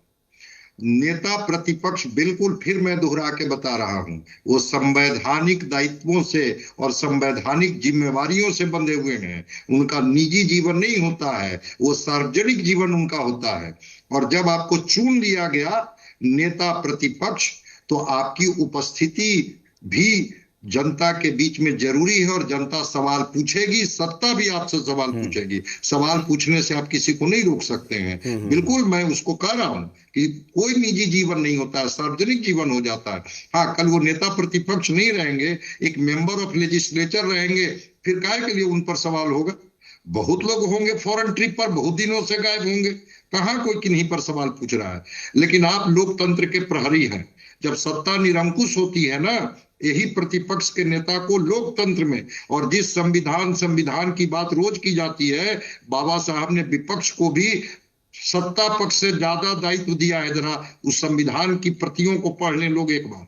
नेता प्रतिपक्ष बिल्कुल फिर मैं दोहरा के बता रहा हूं, वो संवैधानिक दायित्वों से और संवैधानिक जिम्मेवारियों से बंधे हुए हैं। उनका निजी जीवन नहीं होता है, वो सार्वजनिक जीवन उनका होता है। और जब आपको चुन लिया गया नेता प्रतिपक्ष, तो आपकी उपस्थिति भी जनता के बीच में जरूरी है और जनता सवाल पूछेगी, सत्ता भी आपसे सवाल पूछेगी। सवाल पूछने से आप किसी को नहीं रोक सकते हैं। बिल्कुल मैं उसको कह रहा हूं कि कोई निजी जीवन नहीं होता है, सार्वजनिक जीवन हो जाता है। हाँ, कल वो नेता प्रतिपक्ष नहीं रहेंगे, एक मेंबर ऑफ लेजिस्लेचर रहेंगे, फिर काहे के लिए उन पर सवाल होगा? बहुत लोग होंगे फॉरेन ट्रिप पर, बहुत दिनों से गायब होंगे, कहां कोई किन्हीं पर सवाल पूछ रहा है। लेकिन आप लोकतंत्र के प्रहरी हैं। जब सत्ता निरंकुश होती है ना, यही प्रतिपक्ष के नेता को लोकतंत्र में, और जिस संविधान की बात रोज की जाती है, बाबा साहब ने विपक्ष को भी सत्ता पक्ष से ज्यादा दायित्व दिया है। जरा उस संविधान की प्रतियों को पढ़ लें लोग एक बार।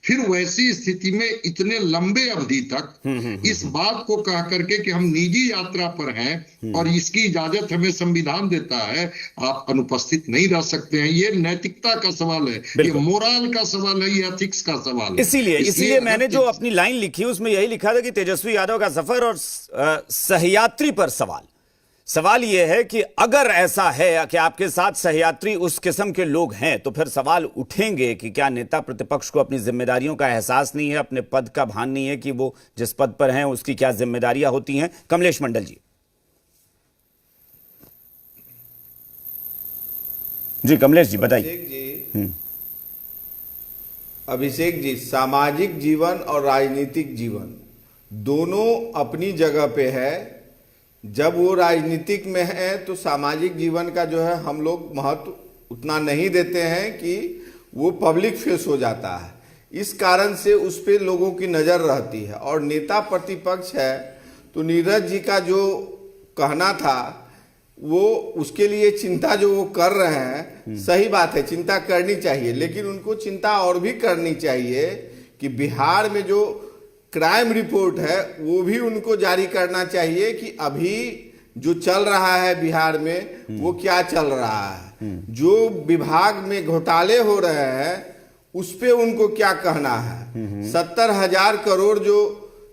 फिर वैसी स्थिति में इतने लंबे अवधि तक इस बात को कह करके कि हम निजी यात्रा पर हैं और इसकी इजाजत हमें संविधान देता है, आप अनुपस्थित नहीं रह सकते हैं। ये नैतिकता का सवाल है, ये मोरल का सवाल है, ये एथिक्स का सवाल है। इसीलिए मैंने जो अपनी लाइन लिखी उसमें यही लिखा था कि तेजस्वी यादव का सफर और सहयात्री पर सवाल। सवाल यह है कि अगर ऐसा है कि आपके साथ सहयात्री उस किस्म के लोग हैं तो फिर सवाल उठेंगे कि क्या नेता प्रतिपक्ष को अपनी जिम्मेदारियों का एहसास नहीं है, अपने पद का भान नहीं है कि वो जिस पद पर हैं उसकी क्या जिम्मेदारियां होती हैं। कमलेश मंडल जी कमलेश जी बताइए। अभिषेक जी, सामाजिक जीवन और राजनीतिक जीवन दोनों अपनी जगह पे है। जब वो राजनीतिक में है तो सामाजिक जीवन का जो है हम लोग महत्व उतना नहीं देते हैं कि वो पब्लिक फेस हो जाता है। इस कारण से उस पे लोगों की नज़र रहती है। और नेता प्रतिपक्ष है तो नीरज जी का जो कहना था वो उसके लिए चिंता जो वो कर रहे हैं, सही बात है, चिंता करनी चाहिए, लेकिन उनको चिंता और भी करनी चाहिए कि बिहार में जो क्राइम रिपोर्ट है वो भी उनको जारी करना चाहिए कि अभी जो चल रहा है बिहार में वो क्या चल रहा है। जो विभाग में घोटाले हो रहे हैं उस पे उनको क्या कहना है। 70,000 करोड़ जो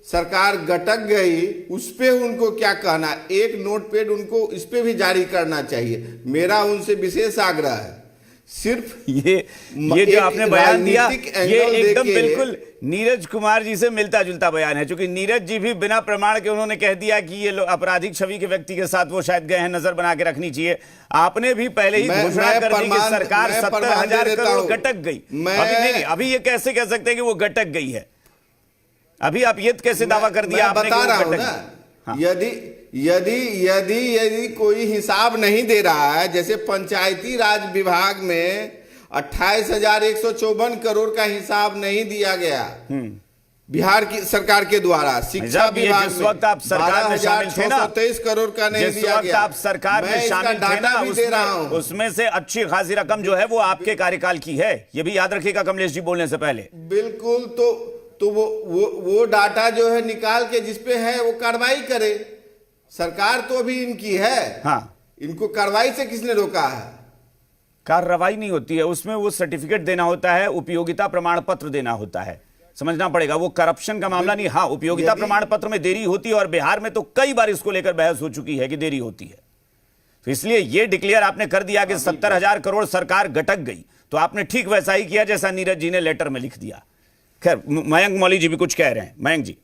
सरकार गटक गई उस पे उनको क्या कहना है। एक नोटपैड उनको इस पे भी जारी करना चाहिए। मेरा उनसे विशेष आग्रह है। सिर्फ ये जो आपने बयान दिया ये एकदम बिल्कुल नीरज कुमार जी से मिलता जुलता बयान है, क्योंकि नीरज जी भी बिना प्रमाण के उन्होंने कह दिया कि ये आपराधिक छवि के व्यक्ति के साथ वो शायद गए हैं, नजर बना के रखनी चाहिए। आपने भी पहले ही घोषणा कर दी कि सरकार 70,000 करोड़ गटक गई। अभी ये कैसे कह सकते हैं कि वो गटक गई है? अभी आप ये कैसे दावा कर दिया आपने बता रहा हूं ना। हाँ। यदि कोई हिसाब नहीं दे रहा है, जैसे पंचायती राज विभाग में 28,154 करोड़ का हिसाब नहीं दिया गया बिहार की सरकार के द्वारा। शिक्षा विभाग जिस वक्त आप सरकार में शामिल थे ना, 12,623 करोड़ का नहीं दिया गया। आप सरकार में शामिल थे ना, उसमें से अच्छी खासी रकम जो है वो आपके कार्यकाल की है। ये भी याद रखिएगा कमलेश जी बोलने से पहले। बिल्कुल। तो वो डाटा जो है निकाल के जिसपे है वो कार्रवाई करे। सरकार तो अभी इनकी है। हाँ, इनको कार्रवाई से किसने रोका है? कार्रवाई नहीं होती है, उसमें वो सर्टिफिकेट देना होता है, उपयोगिता प्रमाण पत्र देना होता है। समझना पड़ेगा, वो करप्शन का मामला नहीं। हाँ, उपयोगिता प्रमाण पत्र में देरी होती है और बिहार में तो कई बार इसको लेकर बहस हो चुकी है कि देरी होती है। तो इसलिए ये डिक्लेयर आपने कर दिया कि 70,000 करोड़ सरकार गटक गई, तो आपने ठीक वैसा ही किया जैसा नीरज जी ने लेटर में लिख दिया। खैर, मयंक मौली जी भी कुछ कह रहे हैं। मयंक जी,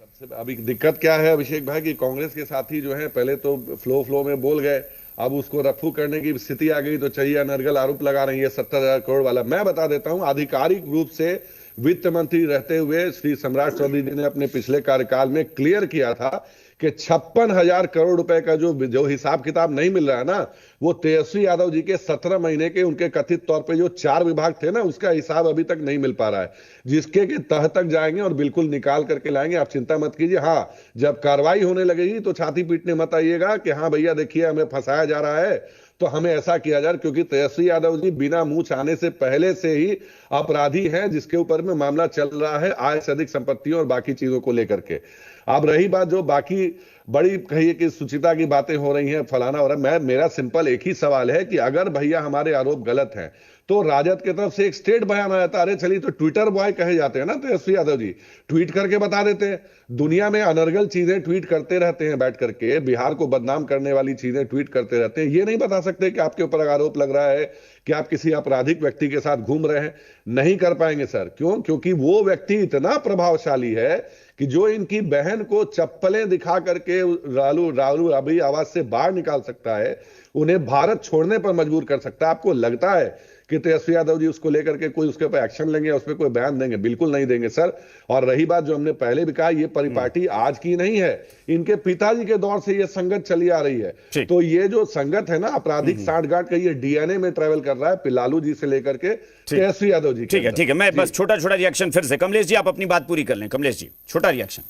सबसे अभी दिक्कत क्या है अभिषेक भाई कि कांग्रेस के साथी जो है पहले तो फ्लो में बोल गए, अब उसको रफू करने की स्थिति आ गई तो चाहिए अनर्गल आरोप लगा रही है 70,000 करोड़ वाला। मैं बता देता हूं, आधिकारिक रूप से वित्त मंत्री रहते हुए श्री सम्राट चौधरी जी ने अपने पिछले कार्यकाल में क्लियर किया था कि 56,000 करोड़ रुपए का जो हिसाब किताब नहीं मिल रहा है ना, वो तेजस्वी यादव जी के 17 महीने के उनके कथित तौर पे जो 4 विभाग थे ना, उसका हिसाब अभी तक नहीं मिल पा रहा है, जिसके के तह तक जाएंगे और बिल्कुल निकाल करके लाएंगे। आप चिंता मत कीजिए। हाँ, जब कार्रवाई होने लगेगी तो छाती पीटने मत आइएगा कि हाँ भैया देखिए हमें फंसाया जा रहा है तो हमें ऐसा किया जाए, क्योंकि तेजस्वी यादव जी बिना मुंह छाने से पहले से ही अपराधी हैं जिसके ऊपर में मामला चल रहा है आय से अधिक संपत्तियों और बाकी चीजों को लेकर के। अब रही बात जो बाकी बड़ी कहिए कि सुचिता की बातें हो रही हैं, फलाना हो रहा है, मेरा सिंपल एक ही सवाल है कि अगर भैया हमारे आरोप गलत हैं तो राजद की तरफ से एक स्टेट बयान आया था, अरे चलिए तो ट्विटर बॉय कहे जाते हैं ना तेजस्वी यादव जी, ट्वीट करके बता देते हैं। दुनिया में अनर्गल चीजें ट्वीट करते रहते हैं, बैठ करके बिहार को बदनाम करने वाली चीजें ट्वीट करते रहते हैं। ये नहीं बता सकते कि आपके ऊपर आरोप लग रहा है कि आप किसी आपराधिक व्यक्ति के साथ घूम रहे हैं। नहीं कर पाएंगे सर। क्यों? क्योंकि वो व्यक्ति इतना प्रभावशाली है कि जो इनकी बहन को चप्पलें दिखा करके रालू अभी आवाज से बाहर निकाल सकता है, उन्हें भारत छोड़ने पर मजबूर कर सकता है। आपको लगता है कि तेजस्वी यादव जी उसको लेकर के कोई उसके ऊपर एक्शन लेंगे, उस पर कोई बयान देंगे? बिल्कुल नहीं देंगे सर। और रही बात जो हमने पहले भी कहा, ये परिपाटी आज की नहीं है, इनके पिताजी के दौर से ये संगत चली आ रही है। तो ये जो संगत है ना आपराधिक सांठगांठ का, ये डीएनए में ट्रेवल कर रहा है, लालू जी से लेकर के तेजस्वी यादव जी। ठीक है, मैं बस छोटा रिएक्शन फिर से। कमलेश जी आप अपनी बात पूरी कर लें। कमलेश जी, छोटा रिएक्शन।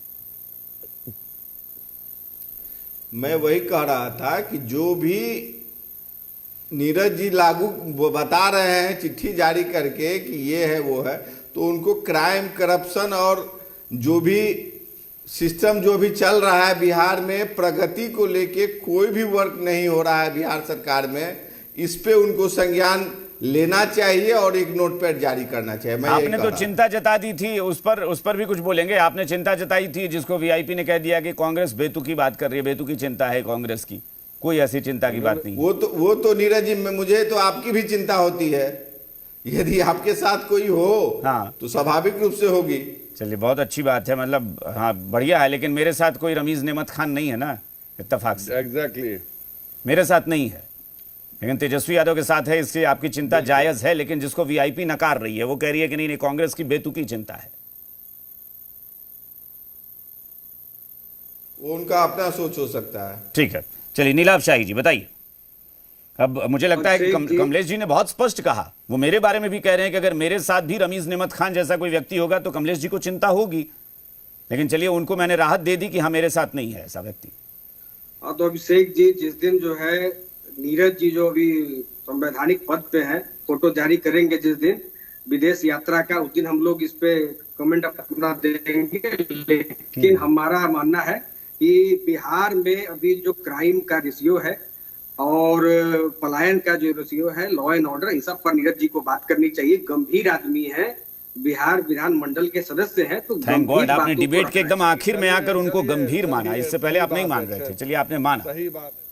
मैं वही कह रहा था कि जो भी नीरज जी लागू बता रहे हैं चिट्ठी जारी करके कि ये है वो है, तो उनको क्राइम, करप्शन और जो भी सिस्टम जो भी चल रहा है बिहार में, प्रगति को लेके कोई भी वर्क नहीं हो रहा है बिहार सरकार में, इस पे उनको संज्ञान लेना चाहिए और एक नोटपैड जारी करना चाहिए। मैं यही आपने कह तो रहा हूं। चिंता जता दी थी, उस पर भी कुछ बोलेंगे? आपने चिंता जताई थी जिसको वीआईपी ने कह दिया कि कांग्रेस बेतुकी बात कर रही है, बेतुकी चिंता है कांग्रेस की। कोई ऐसी चिंता की बात नहीं। वो तो नीरज जी, मुझे तो आपकी भी चिंता होती है। यदि आपके साथ कोई हो हाँ। तो स्वाभाविक रूप से होगी। चलिए, बहुत अच्छी बात है, मतलब हाँ बढ़िया है। लेकिन मेरे साथ कोई रमीज नेमत खान नहीं है ना, इत्तेफाक से। एग्जैक्टली मेरे साथ नहीं है, लेकिन तेजस्वी यादव के साथ है, इसलिए आपकी चिंता जायज है। लेकिन जिसको वीआईपी नकार रही है, वो कह रही है कि नहीं नहीं, कांग्रेस की बेतुकी चिंता है। वो उनका अपना सोच हो सकता है। ठीक है, चलिए नीलाभ शाही जी बताइए। अब मुझे लगता है कि कमलेश जी ने बहुत स्पष्ट कहा, वो मेरे बारे में भी कह रहे हैं कि अगर मेरे साथ भी रमीज नेमत खान जैसा कोई व्यक्ति होगा तो कमलेश जी को चिंता होगी। लेकिन चलिए, उनको मैंने राहत दे दी कि हाँ मेरे साथ नहीं है ऐसा व्यक्ति। हाँ, तो अभिषेक जी, जिस दिन जो है नीरज जी जो अभी संवैधानिक पद पे है, फोटो जारी करेंगे जिस दिन विदेश यात्रा का, उस दिन हम लोग इस पे कमेंट अपना देंगे। लेकिन हमारा मानना है कि बिहार में अभी जो क्राइम का रेशियो है और पलायन का जो रेशियो है, लॉ एंड ऑर्डर, इन सब पर नीरज जी को बात करनी चाहिए। गंभीर आदमी है, बिहार विधानमंडल के सदस्य हैं, तो थैंक गॉड आपने डिबेट के एकदम आखिर में आकर उनको गंभीर माना। इससे पहले आप नहीं मान रहे थे, चलिए आपने माना। सही बात है।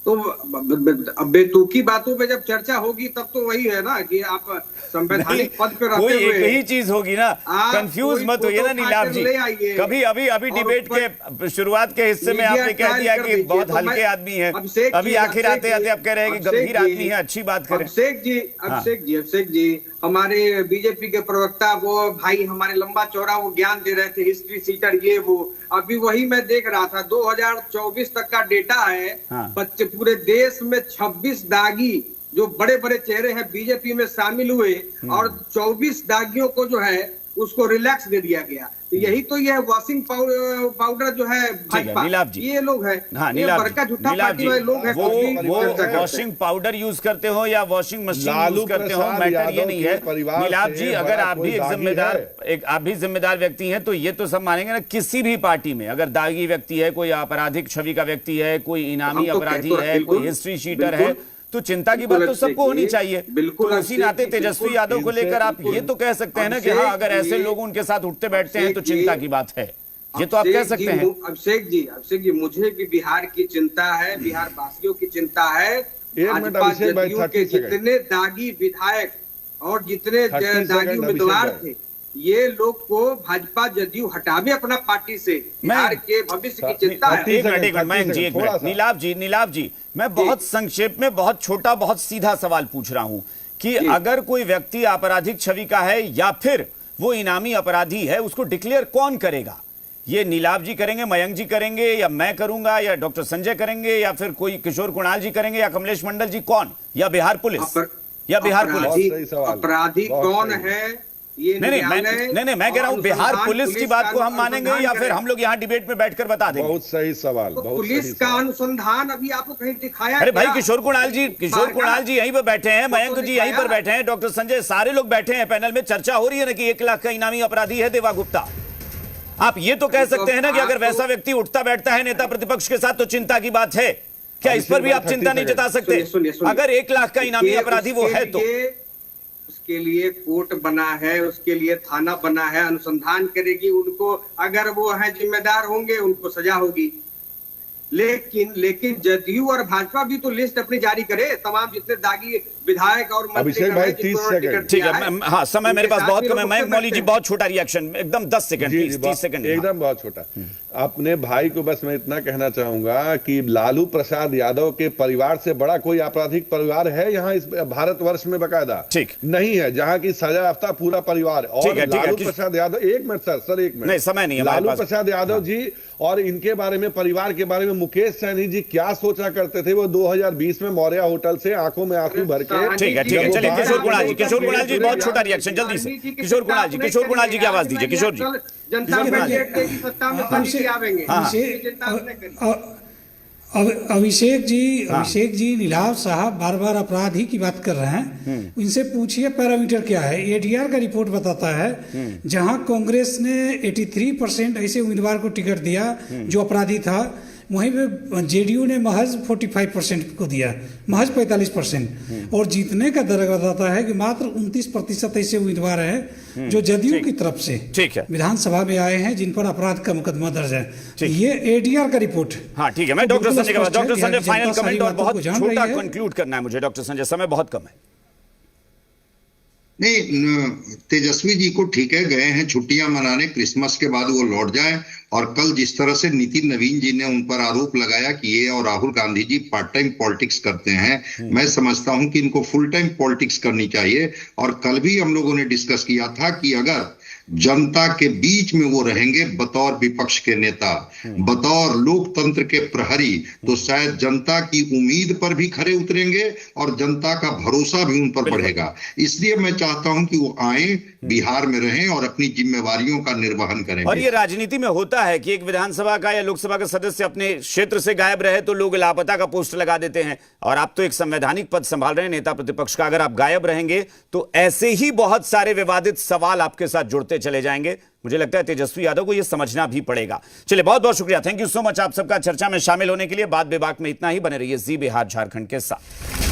तो अब बेतुकी बातों पे जब चर्चा होगी तब तो वही है ना कि आप संवैधानिक पद पे रहते कोई हुए एक ही चीज होगी ना, आप कंफ्यूज कोई मत होइए ना फोटो नीलाभ फाड़ जी। ले आइए। कभी अभी और डिबेट ऊपर के शुरुआत के हिस्से में मीडिया आपने कह ट्रायल दिया कर कि दीजिए। बहुत तो हल्के मैं- आदमी है, अभिषेक अभी जी, आखिर आते आते आप कह रहे हैं कि गंभीर अभिषेक आदमी है, अच्छी बात करें। अभिषेक जी हमारे बीजेपी के प्रवक्ता, वो भाई हमारे लंबा चौड़ा वो ज्ञान दे रहे थे, हिस्ट्री सीटर ये वो। अभी वही मैं देख रहा था, 2024 तक का डेटा है। हाँ। बच्चे पूरे देश में 26 दागी जो बड़े बड़े चेहरे हैं बीजेपी में शामिल हुए, और 24 दागियों को जो है उसको रिलैक्स दे दिया गया। तो यही तो ये वॉशिंग पाउडर जो है भाजपा, नीलाभ जी। ये लोग हैं, हाँ ये नीलाभ बड़का जी, झूठा नीलाभ पार्टी जी, वाले लोग हैं। वो चर्चा करते हैं। वॉशिंग पाउडर यूज करते हो या वॉशिंग मशीन लालू यूज करते हो, प्रसाद मैटर ये यादव नहीं के है। परिवार नीलाभ से जी, अगर बड़ा आप कोई भी एक दागी जिम्मेदार है। आप भी जिम्मेदार व्यक्ति हैं तो ये तो सब मानेंगे ना, किसी भी पार्टी में अगर दागी व्यक्ति है, कोई आपराधिक छवि का व्यक्ति है, कोई इनामी हम तो अपराधी कहते हैं, है, कोई बिल्कुल, हिस्ट्री शीटर बिल्कुल, है, तो चिंता की बात तो सबको होनी चाहिए। बिल्कुल, तो उसी नाते तेजस्वी यादव को लेकर आप ये तो कह सकते हैं ना कि हाँ, अगर ऐसे लोग उनके साथ उठते बैठते हैं तो चिंता की बात है, ये तो आप कह सकते हैं। अभिषेक जी, मुझे भी बिहार की चिंता है, बिहार वासियों की चिंता है। मिनट भाजपा अभिषेक भाई, जदयू 30 के सेकंड। जितने दागी विधायक और जितने 30 दागी सेकंड उम्मीदवार अभिषेक थे, ये लोग को भाजपा जदयू हटावे अपना पार्टी से। बिहार के भविष्य की चिंता है। एक मिनट मयंक जी, एक मिनट। नीलाभ जी, मैं बहुत संक्षेप में, बहुत छोटा, बहुत सीधा सवाल पूछ रहा हूं कि अगर कोई व्यक्ति आपराधिक छवि का है या फिर वो इनामी अपराधी है, उसको डिक्लेयर कौन करेगा? ये नीलाभ जी करेंगे, मयंक जी करेंगे, या मैं करूंगा, या डॉक्टर संजय करेंगे, या फिर कोई किशोर कुणाल जी करेंगे, या कमलेश मंडल जी? कौन? या बिहार पुलिस? या बिहार पुलिस? अपराधी कौन है ये नहीं, मैं कह रहा हूं बिहार पुलिस की बात को हम मानेंगे या फिर हम लोग यहाँ डिबेट में बैठकर बता देंगे? बहुत सही सवाल। तो पुलिस का अनुसंधान अभी आपको कहीं दिखाया? अरे भाई, किशोर कुणाल जी यहीं पर बैठे हैं, मयंक जी यहीं पर बैठे हैं, डॉक्टर संजय, सारे लोग बैठे हैं पैनल में। चर्चा हो रही है ना कि 1 लाख का इनामी अपराधी है देवा गुप्ता। आप ये तो कह सकते हैं ना कि अगर वैसा व्यक्ति उठता बैठता है नेता प्रतिपक्ष के साथ तो चिंता की बात है। क्या इस पर भी आप चिंता नहीं जता सकते? अगर 1 लाख का इनामी अपराधी वो है तो उसके लिए कोर्ट बना है, उसके लिए थाना बना है, अनुसंधान करेगी उनको, अगर वो है जिम्मेदार होंगे उनको सजा होगी। लेकिन जदयू और भाजपा भी तो लिस्ट अपनी जारी करे, तमाम जितने दागी विधायक और मंत्री। अभिषेक भाई 30 सेकंड। ठीक है, हाँ समय मेरे पास बहुत कम है। मयंक मौली जी, बहुत छोटा रिएक्शन, एकदम 10 सेकंड, 30 सेकंड, एकदम बहुत छोटा। अपने भाई को बस मैं इतना कहना चाहूंगा कि लालू प्रसाद यादव के परिवार से बड़ा कोई आपराधिक परिवार है यहाँ इस भारतवर्ष में? बकायदा ठीक नहीं है, जहाँ की सजा याफ्ता पूरा परिवार। और लालू प्रसाद यादव, एक मिनट सर, एक मिनट, नहीं समय नहीं है। लालू प्रसाद यादव जी और इनके बारे में, परिवार के बारे में मुकेश सैनी जी क्या सोचा करते थे? वो 2020 में मौर्या होटल से आंखों में आंसू भर के। ठीक है, चलिए किशोर कुणाल जी बहुत छोटा रिएक्शन, जल्दी से। किशोर कुणाल जी की आवाज दीजिए। किशोर जी, अभिषेक जी नीलाभ साहब बार बार अपराधी की बात कर रहे हैं, इनसे पूछिए पैरामीटर क्या है। एडीआर का रिपोर्ट बताता है जहां कांग्रेस ने 83% ऐसे उम्मीदवार को टिकट दिया जो अपराधी था, वहीं पे जेडीयू ने महज 45% को दिया, महज 45%। और जीतने का दर बताता है कि मात्र 29% ऐसे उम्मीदवार हैं जो जदयू की तरफ से ठीक है विधानसभा में आए हैं जिन पर अपराध का मुकदमा दर्ज है। ये एडीआर का रिपोर्ट है। हाँ ठीक है, मैं डॉक्टर संजय के पास। डॉक्टर संजय, फाइनल कमेंट और बहुत छोटा है। कंक्लूड करना है मुझे डॉक्टर संजय, समय बहुत कम है। नहीं, तेजस्वी जी को ठीक है, गए हैं छुट्टियां मनाने, क्रिसमस के बाद वो लौट जाए। और कल जिस तरह से नितिन नवीन जी ने उन पर आरोप लगाया कि ये और Rahul Gandhi ji part time politics करते हैं, मैं समझता हूं कि इनको फुल टाइम पॉलिटिक्स करनी चाहिए। और कल भी हम लोगों ने डिस्कस किया था कि अगर जनता के बीच में वो रहेंगे बतौर विपक्ष के नेता, बतौर लोकतंत्र के प्रहरी, तो शायद जनता की उम्मीद पर भी खरे उतरेंगे और जनता का भरोसा भी उन पर बढ़ेगा। इसलिए मैं चाहता हूं कि वो आए, बिहार में रहें और अपनी जिम्मेवारियों का निर्वहन करें। और ये राजनीति में होता है कि एक विधानसभा का या लोकसभा का सदस्य अपने क्षेत्र से गायब रहे तो लोग लापता का पोस्ट लगा देते हैं, और आप तो एक संवैधानिक पद संभाल रहे हैं, नेता प्रतिपक्ष का। अगर आप गायब रहेंगे तो ऐसे ही बहुत सारे विवादित सवाल आपके साथ जुड़ते चले जाएंगे। मुझे लगता है तेजस्वी यादव को यह समझना भी पड़ेगा। चलिए, बहुत बहुत शुक्रिया, थैंक यू सो मच आप सबका चर्चा में शामिल होने के लिए। बात बेबाक में इतना ही, बने रहिए जी बिहार झारखंड के साथ।